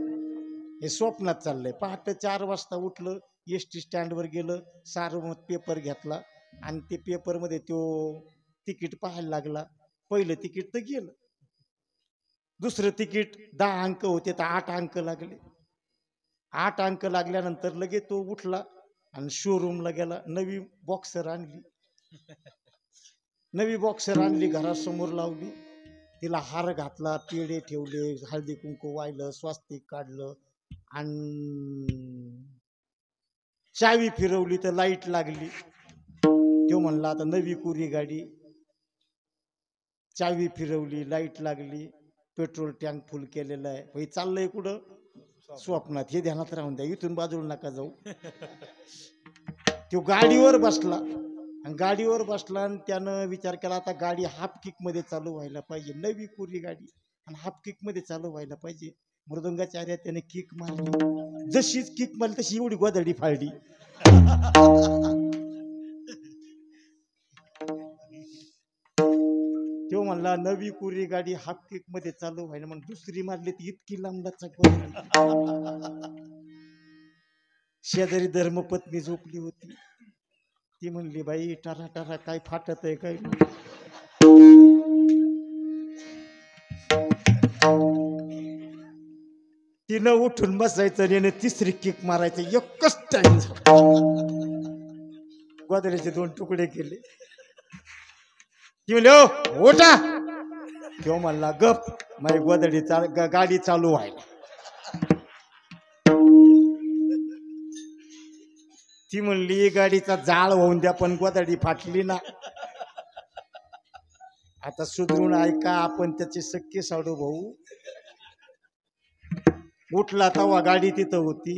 हे स्वप्नात चाललंय. पहाटे 4 वाजता उठलं, एस टी स्टँडवर गेलं, सार्वमत पेपर घेतला आणि ते पेपरमध्ये तो तिकीट पाहायला लागला. पहिलं तिकीट तर गेलं. दुसरं तिकीट 10 अंक होते तर 8 अंक लागले. 8 अंक लागल्यानंतर लगेच तो उठला आणि शोरूमला गेला. नवी बॉक्सर आणली, घरासमोर लावली. तिला हार घातला, पेढे ठेवले, हळदी कुंकू वाहिलं, स्वास्तिक काढलं आणि चावी फिरवली तर लाईट लागली. तो म्हणला आता नवी कोरी गाडी. चावी फिरवली, लाईट लागली, पेट्रोल टँक फुल केलेला आहे. हे चाललंय कुठं? स्वप्नात. हे ध्यानात राहून द्या, इथून बाजूला नका जाऊ. तो गाडीवर बसला आणि त्यानं विचार केला आता गाडी हाफ किक मध्ये चालू व्हायला पाहिजे. नवी कोरी गाडी आणि हाफ किक मध्ये चालू व्हायला पाहिजे. मृदंगाचार्य त्याने किक मारली. जशीच किक मारली तशी एवढी गोधडी फाळली. तो म्हणला नवी कोरी गाडी हाफ किक मध्ये चालू व्हायला म्हणून दुसरी मारली ती इतकी लांबलाचा. शेजारी धर्मपत्नी झोपली होती. ती म्हणली बाई टरा टरा काय फाटत आहे काय. तिनं उठून बसायचं आणि तिसरी किक मारायचं. एकच टाइम गोदरेचे 2 तुकडे केले. ती म्हणली ओ ओटा. तो म्हणला गप, माझी गोदडी गाडी चालू व्हायला. ती म्हणली गाडीचा जाळ होऊन द्या पण गोदडी फाटली ना. आता सुधरून ऐका, आपण त्याचे सख्खे साडू भाऊ. उठला तेव्हा गाडी तिथं होती.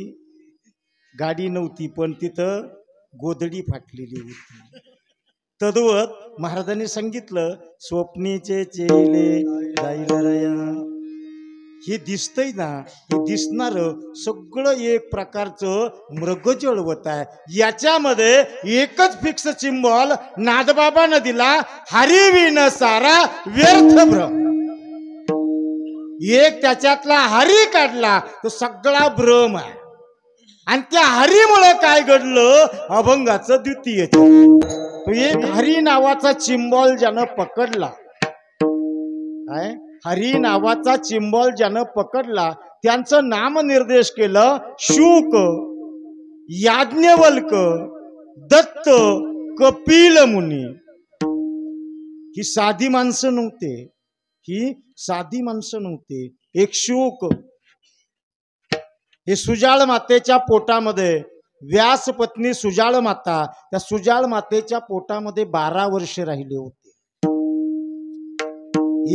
गाडी नव्हती पण तिथं गोदडी फाटलेली होती. तद्वत महाराजांनी सांगितलं स्वप्नीचे चेले जाईल रया. हे दिसतंय ना, हे दिसणार सगळं एक प्रकारचं मृगजळवत आहे. याच्यामध्ये एकच फिक्स सिंबॉल नादबाबानं दिला, हरिविन सारा व्यर्थ भ्रम. एक त्याच्यातला हरी काढला तो सगळा भ्रम आहे. आणि त्या हरीमुळे काय घडलं? अभंगाचं द्वितीय. तो एक हरी नावाचा चिंबॉल ज्यानं पकडला, काय हरी नावाचा चिंबॉल ज्यानं पकडला त्यांचं नामनिर्देश केलं शुक, याज्ञवल्क, दत्त, कपिल मुनी. ही साधी माणसं नव्हते. एक शुक, हे सुजाळ मातेच्या पोटामध्ये व्यास पत्नी सुजाळ माता, त्या सुजाळ मातेच्या पोटामध्ये 12 वर्ष राहिले होते.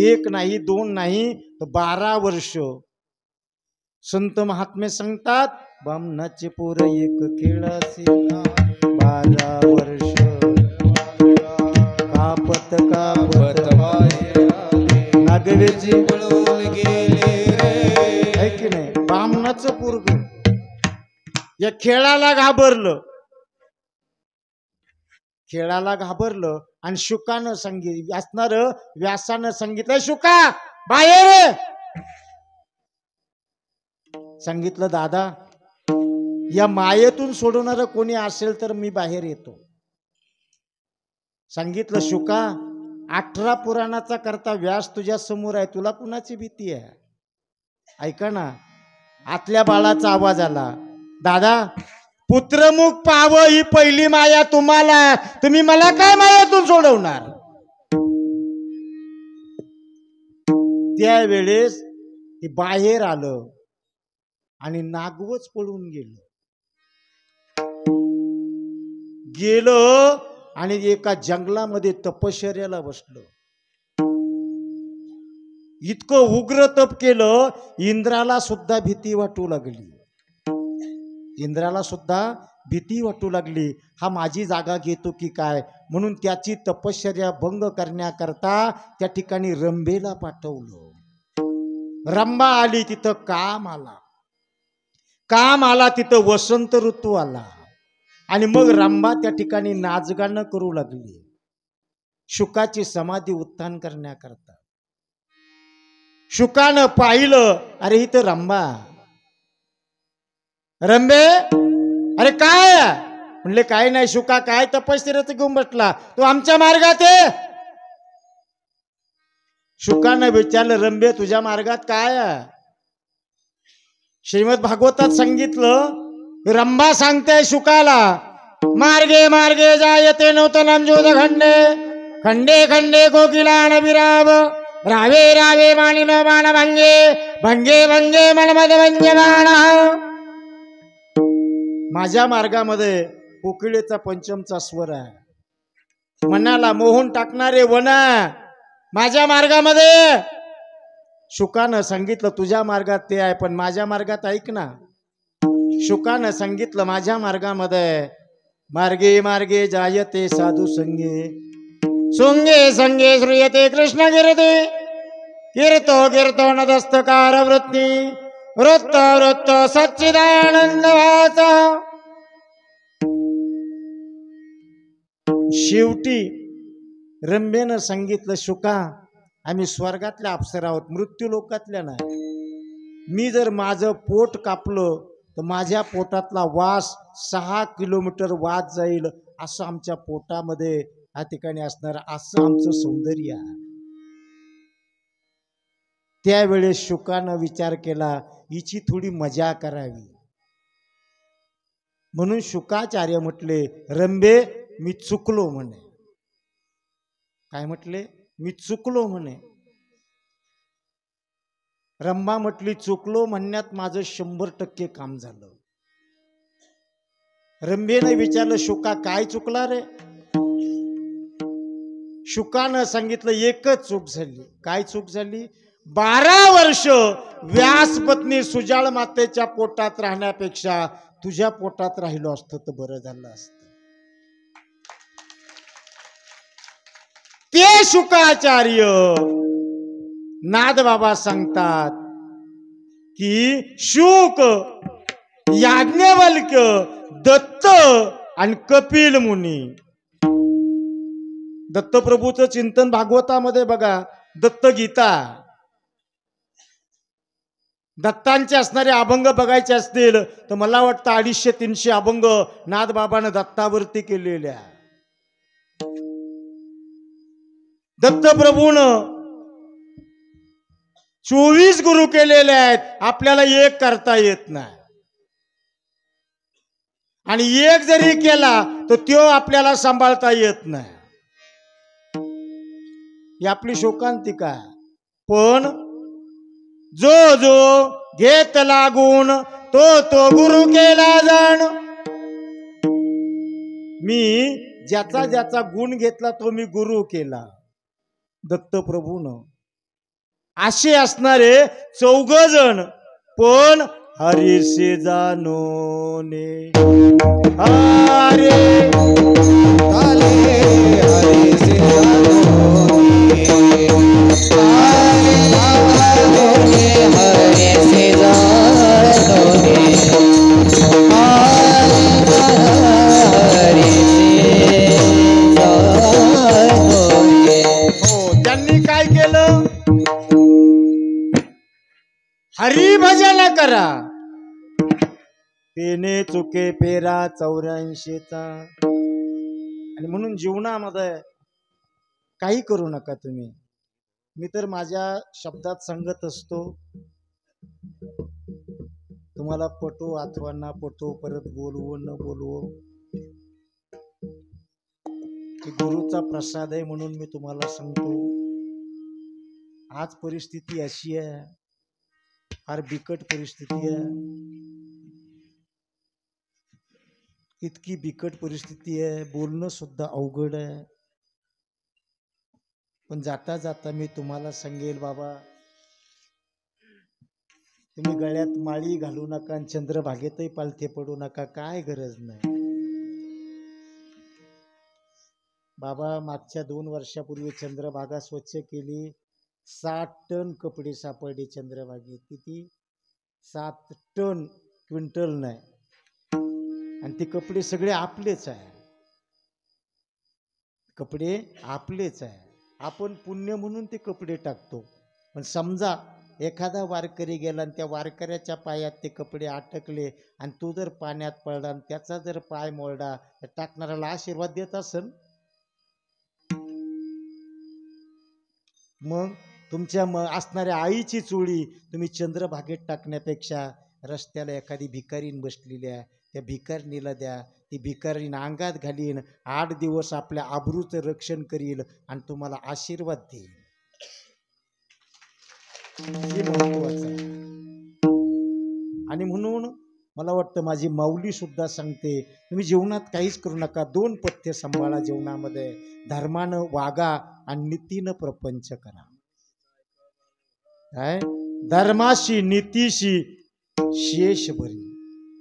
1 नाही 2 नाही तर 12 वर्ष. संत महात्मे सांगतात बामणाचे पोर एक खेळासी 12 वर्ष कापत नागवेची पळून गेले रे. है की नाही? बामणाचं पोरग या खेळाला घाबरलं आणि शुकानं व्यासानं सांगितलं शुका बाहेर. सांगितलं दादा या मायेतून सोडवणारं कोणी असेल तर मी बाहेर येतो. सांगितलं शुका 18 पुराणाचा करता व्यास तुझ्या समोर आहे, तुला कुणाची भीती आहे? ऐका ना, आतल्या बाळाचा आवाज आला, दादा पुत्रमुख पाव ही पहिली माया तुम्हाला, तुम्ही मला काय मायातून सोडवणार? त्यावेळेस ते बाहेर आलं आणि नागवच पळून गेलं आणि एका जंगलामध्ये तपश्चर्याला बसलं. इतकं उग्र तप केलं इंद्राला सुद्धा भीती वाटू लागली. हा माझी जागा घेतो की काय म्हणून त्याची तपश्चर्या भंग करण्याकरता त्या ठिकाणी रंभेला पाठवलं. रंभा आली तिथं काम आला, काम आला तिथं वसंत ऋतू आला. आणि मग रंभा त्या ठिकाणी नाचगाणं करू लागली शुकाची समाधी उत्थान करण्याकरता. शुकानं पाहिलं, अरे ही तर रंभा. रंभे, अरे काय म्हणले? काय नाही शुका, काय तपश्चर्याच घेऊन बसला तू आमच्या मार्गात आहे? शुकानं विचारलं, रंभे तुझ्या मार्गात काय आहे? श्रीमद भागवतात सांगितलं, रंभा सांगते शुकाला, मार्गे मार्गे जायते नूतनम जोध खंडे, खंडे खंडे कोकिलान विराव, रावे रावे मानिनो बाण भंगे, भंगे भंगे मनमद भंगे बाण. माझ्या मार्गामध्ये कोकिळेचा पंचमचा स्वर आहे, मनाला मोहून टाकणारे वन माझ्या मार्गामध्ये. शुकानं सांगितलं तुझ्या मार्गात ते आहे, पण माझ्या मार्गात ऐक ना. शुकानं सांगितलं माझ्या मार्गामध्ये मार्गे मार्गे जायते साधू संगे, सोंगे संगे श्रूयते कृष्ण गिरते, कीर्तो कीर्तो नदस्तकार वृत्ती, वृत्त वृत्त सच्चिदानंद वाचा. शेवटी रंभेनं सांगितलं, शुका आम्ही स्वर्गातल्या अप्सरा आहोत, मृत्यू लोकातल्या नाही. मी जर माझं पोट कापलं तर माझ्या पोटातला वास 6 किलोमीटर वाद जाईल, असं आमच्या पोटामध्ये या ठिकाणी असणार, असं आमचं सौंदर्य आहे. त्यावेळेस शुकानं विचार केला, हिची थोडी मजा करावी. म्हणून शुकाचार्य म्हटले, रंभे मी चुकलो म्हणे. काय म्हटले? मी चुकलो म्हणे. रंभा म्हटली, चुकलो म्हणण्यात माझं 100% काम झालं. रंभेने विचारलं, शुका काय चुकला रे? शुकानं सांगितलं, एकच चूक झाली. काय चूक झाली? 12 वर्ष व्यास पत्नी सुजाळ मातेच्या पोटात राहण्यापेक्षा तुझ्या पोटात राहिलो असतं तर बरं झालं असतं. ते शुकाचार्य नादबाबा सांगतात की शुक, याज्ञवल्क्य, दत्त आणि कपिल मुनी. दत्तप्रभूचं चिंतन भागवतामध्ये बघा, दत्त गीता. दत्तांचे असणारे अभंग बघायचे असतील तर मला वाटतं 250-300 अभंग नादबाबानं दत्तावरती केलेल्या. दत्तप्रभूनं 24 गुरु केलेले आहेत, आपल्याला एक करता येत नाही. आणि एक जरी केला तर तो आपल्याला सांभाळता येत नाही. ही आपली शोकांतिका आहे. पण जो जो घेत लागून तो तो गुरु केला जाण. मी ज्याचा ज्याचा गुण घेतला तो मी गुरु केला दत्तप्रभूनं. असे असणारे 4 जण, पण हरीसे जानोने हरे हरीसे जानोने, हरीसे जानोने, त्यांनी काय केलं? हरिभजन करा. पेने चुके पेरा 84चा. आणि म्हणून जीवनामध्ये काही करू नका तुम्ही. मी तर माझ्या शब्दात सांगत असतो, तुम्हाला पटो अथवा ना पटो, परत बोलवो न बोलवो, की गुरुचा प्रसाद आहे म्हणून मी तुम्हाला सांगतो. आज परिस्थिती अशी आहे, फार बिकट परिस्थिती आहे. इतकी बिकट परिस्थिती आहे, बोलणं सुद्धा अवघड आहे. पण जाता जाता मी तुम्हाला सांगेल, बाबा तुम्ही गळ्यात माळी घालू नका आणि चंद्रभागेतही पालथे पडू नका, काय गरज नाही. बाबा मागच्या 2 वर्षापूर्वी चंद्रभागा स्वच्छ केली, 7 टन कपडे सापडले चंद्रभागेत. किती? 7 टन, क्विंटल नाही. आणि ते कपडे सगळे आपलेच आहे. कपडे आपलेच आहे. आपण पुण्य म्हणून ते कपडे टाकतो. पण समजा एखादा वारकरी गेला आणि त्या वारकऱ्याच्या पायात ते कपडे अटकले आणि तो जर पाण्यात पडला आणि त्याचा जर पाय मोडला तर टाकणाऱ्याला आशीर्वाद देत असेल. मग तुमच्या असणाऱ्या आईची चोळी तुम्ही चंद्रभागेत टाकण्यापेक्षा रस्त्याला एखादी भिकारीन बसलेली आहे त्या भिकारणीला द्या. ती भिकारीन अंगात घालीन, 8 दिवस आपल्या आबरूचं रक्षण करील आणि तुम्हाला आशीर्वाद देईल. हे महत्वाचं आहे. आणि म्हणून मला वाटतं माझी माऊली सुद्धा सांगते, तुम्ही जीवनात काहीच करू नका, 2 पथ्य सांभाळा जीवनामध्ये. धर्मानं वागा आणि नीतीनं प्रपंच करा. काय? धर्माशी नीतीशी शेष भरी,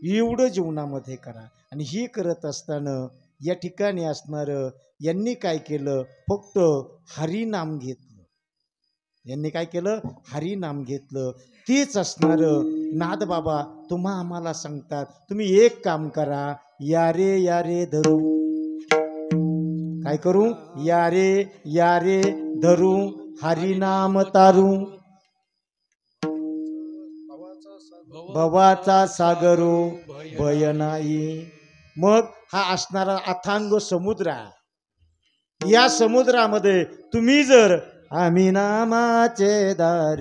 एवढं जीवनामध्ये करा. आणि हे करत असताना या ठिकाणी असणारं यांनी काय केलं? फक्त हरिनाम घेतलं. यांनी काय केलं? हरिनाम घेतलं. तेच असणारं नादबाबा तुम्हा आम्हाला सांगतात, तुम्ही एक काम करा, या रे धरू. काय करू? या रे धरू हरिनाम तारू. भवाचा सागरो भय नाही. मग हा असणारा अथांग समुद्र आहे. या समुद्रामध्ये तुम्ही जर आम्ही नामाचे दार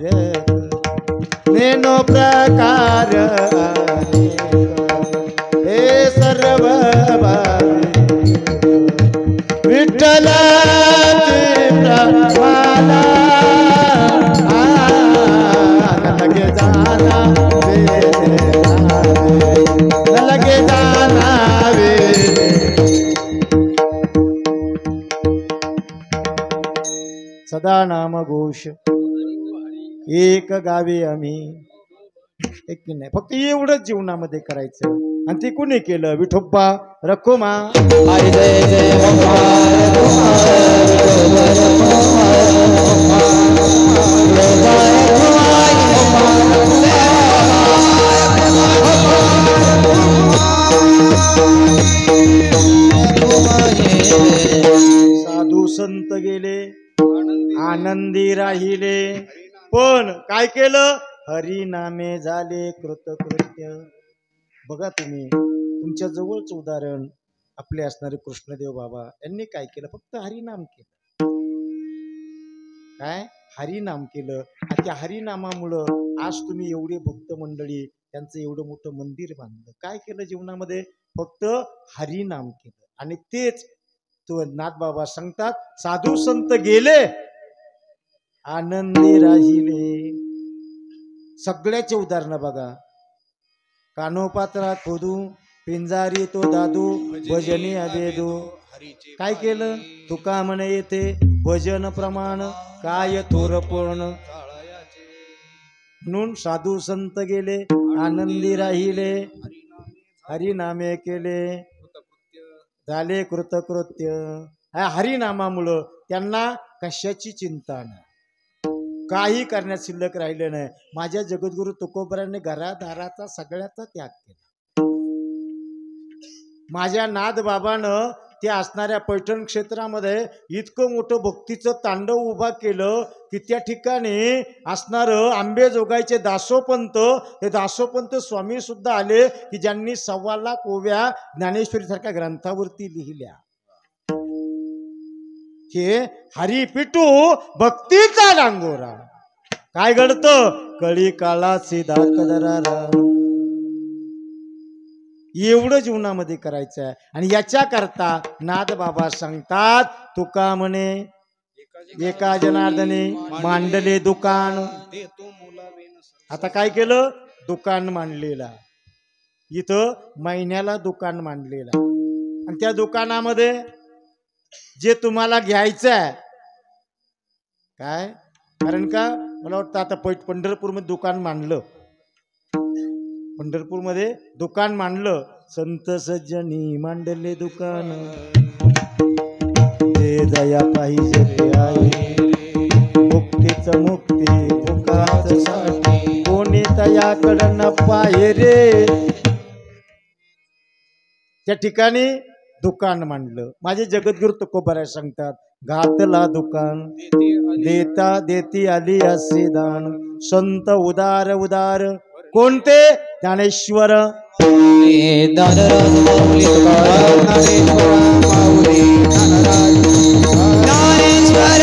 नेनो प्रकार हे सर्व विठ्ठल लगे जाना लगे जाना सदा नाम घोष एक गावे आम्ही. एक नाही, फक्त एवढंच जीवनामध्ये करायचं. आणि ते कुणी केलं? विठोबा रखुमा. साधू संत गेले, आनंदी राहिले, पण काय केलं? हरिनामे झाले कृतकृत्य. बघा तुम्ही, तुमच्या जवळच उदाहरण आपले असणारे कृष्णदेव बाबा यांनी काय केलं? फक्त हरिनाम केलं. काय? हरिनाम केलं. आणि त्या हरिनामामुळं आज तुम्ही एवढे भक्त मंडळी त्यांचं एवढं मोठं मंदिर बांधलं. काय केलं जीवनामध्ये? फक्त हरिनाम केलं. आणि तेच तो नाथबाबा सांगतात, साधू संत गेले, आनंदी राहिले. सगळ्याचे उदाहरण बघा. कानोपात्रा खोदू पिंजारी तो दादू भजनी अभेदू. काय केलं? तुका म्हणे येथे भजन प्रमाण काय थोरपण. म्हणून साधू संत गेले, आनंदी राहिले, हरिनामे केले, झाले कृतकृत्य. हरिनामामुळं त्यांना कशाची चिंता नाही, काही करण्यात शिल्लक राहिलं नाही. माझ्या जगद्गुरु तुकोबराने घरादाराचा सगळ्याचा त्याग केला. माझ्या नाथबाबानं त्या असणाऱ्या पैठण क्षेत्रामध्ये इतकं मोठं भक्तीचं तांडव उभा केलं की त्या ठिकाणी असणारं आंबेजोगाईचे दासोपंत, हे दासोपंत स्वामी सुद्धा आले की ज्यांनी 1.25 लाख ओव्या ज्ञानेश्वरी सारख्या ग्रंथावरती लिहिल्या. हे हरिपिटू भक्तीचा डांगोरा. काय घडतं? कळी काळाची दाखदरारा. एवढं जीवनामध्ये करायचं आहे. आणि याच्या करता नाथबाबा सांगतात, तुका म्हणे एका जनार्दने मांडले दुकान. आता काय केलं? दुकान मांडलेला. इथं महिन्याला दुकान मांडलेला. आणि त्या दुकानामध्ये जे तुम्हाला घ्यायचं आहे काय? कारण का मला वाटतं आता पंढरपूरमध्ये दुकान मांडलं, पंढरपूरमध्ये दुकान मांडलं. संत सज्जनी मांडले दुकान, जे जया पाहिजे ते आहे, मुक्ती हीच मुक्ती भुकाच साठी कोणी तयाकडं पाहे रे. त्या ठिकाणी दुकान मांडलं. माझे जगद्गुरु तुकोबाराय सांगतात, घातला दुकान देता देती आली असे दान. संत उदार उदार कोणते? ज्ञानेश्वर दानराज माऊली तुकाराम ज्ञानेश्वर माऊली ज्ञानराज ज्ञानेश्वर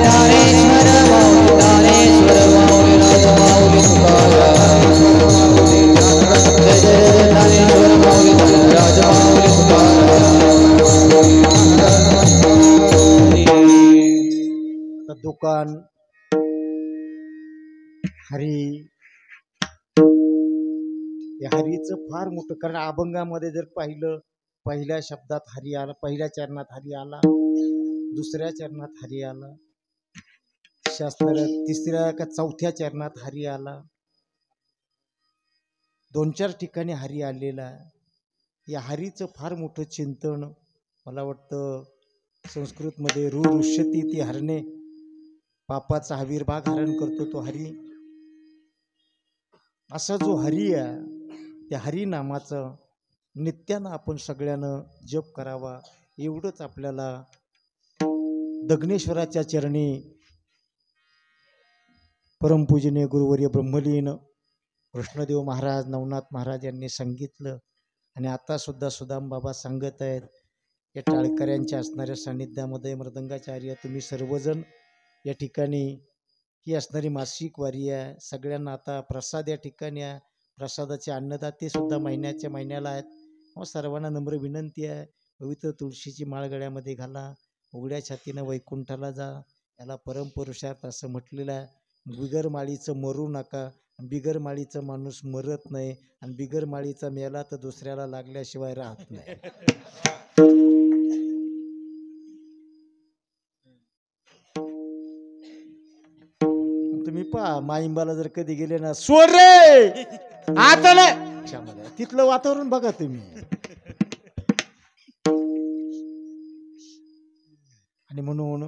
ज्ञानेश्वर माऊली ज्ञानेश्वर माऊली राज माऊली तुकाराम जय जय ज्ञानेश्वर माऊली राज माऊली तुकाराम. दुकान हरी, या हरीचं फार मोठं, कारण अभंगामध्ये जर पाहिलं, पहिल्या शब्दात हरी आला, पहिल्या चरणात हरी आला, दुसऱ्या चरणात हरी आला, शास्त्र तिसऱ्या का चौथ्या चरणात हरी आला, 2-4 ठिकाणी हरी आलेला आहे. या हरीचं फार मोठं चिंतन मला वाटतं संस्कृतमध्ये रुष्यती ती हरणे, पापाचा आविर्भाग हरण करतो तो हरी. असा जो हरी आहे त्या हरी नामाचं नित्यानं आपण सगळ्यानं जप करावा, एवढंच आपल्याला दग्नेश्वराच्या चरणी परमपूजनीय गुरुवर्य ब्रह्मलीन कृष्णदेव महाराज, नवनाथ महाराज यांनी सांगितलं. आणि आता सुद्धा सुदाम बाबा सांगत आहेत, या टाळकऱ्यांच्या असणाऱ्या सान्निध्यामध्ये मृदंगाचार्य तुम्ही सर्वजण या ठिकाणी, ही असणारी मासिक वारी आहे. सगळ्यांना आता प्रसाद या ठिकाणी आहे, प्रसादाचे अन्नदाते सुद्धा महिन्याच्या महिन्याला आहेत. मग सर्वांना नम्र विनंती आहे, पवित्र तुळशीची माळ गळ्यामध्ये घाला, उघड्या छातीनं वैकुंठाला जा. याला परमपुरुषार्थ असं म्हटलेलं आहे. बिगर माळीचं मरू नका, बिगर माळीचं माणूस मरत नाही, आणि बिगर माळीचा मेला तर दुसऱ्याला लागल्याशिवाय राहत नाही. तुम्ही पहा, माईंबाला जर कधी गेले ना, सोड रे आता नाही, तिथलं वातावरण बघा तुम्ही. आणि म्हणून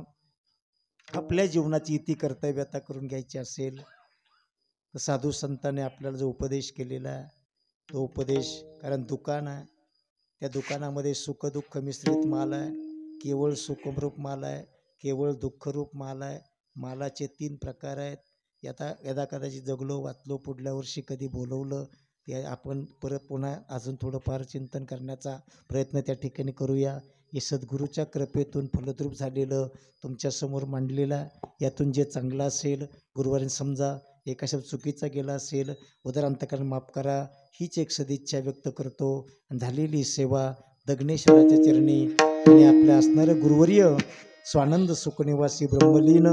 आपल्या जीवनाची इति कर्तव्यता करून घ्यायची असेल तर साधू संतांनी आपल्याला जो उपदेश केलेला आहे तो उपदेश, कारण दुकान आहे, त्या दुकानामध्ये सुखदुःख मिश्रित माल आहे, केवळ सुखरूप माल आहे, केवळ दुःखरूप माल आहे. मालाचे 3 प्रकार आहेत. यदा कदाचित जगलो वाचलो, पुढल्या वर्षी कधी बोलवलं ते आपण परत पुन्हा अजून थोडंफार चिंतन करण्याचा प्रयत्न त्या ठिकाणी करूया. हे सद्गुरूच्या कृपेतून फलद्रूप झालेलं तुमच्यासमोर मांडलेलं आहे. यातून जे चांगलं असेल गुरुवारी समजा, एका शब्द चुकीचा गेला असेल उदर अंतकरण माफ करा, हीच एक सदिच्छा व्यक्त करतो. झालेली सेवा दग्नेश्वराच्या चरणी आणि आपल्या असणारं गुरुवर्य स्वानंद सुखनिवासी ब्रह्मलीन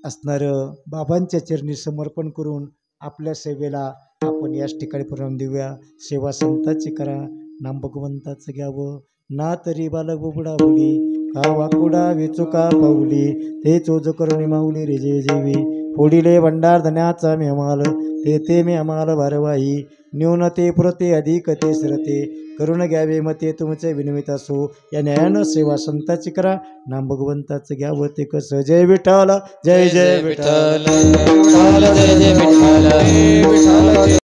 असणारं बाबांच्या चरणी समर्पण करून आपल्या सेवेला आपण याच ठिकाणी प्रारंभ देऊया. सेवा संतांची करा, नाम भगवंताचं घ्यावं. ना तरी बालक बुबडा बोली, का वाकुडा विचुका पाऊली, ते चोज करुणी माऊली रे जे जेवी. फोडिले भंडार धन्याचा मेमाल, ते मे आम्हाला भारवाही. न्यूनते पुरते अधिक ते सरते, करुण घ्यावे मते तुमचे विनवित असो. या न्यायानं सेवा संताची करा, नाम भगवंताचं घ्यावं ते कसं. जय विठ्ठल, जय जय विठ्ठल, जय जय विठ्ठल.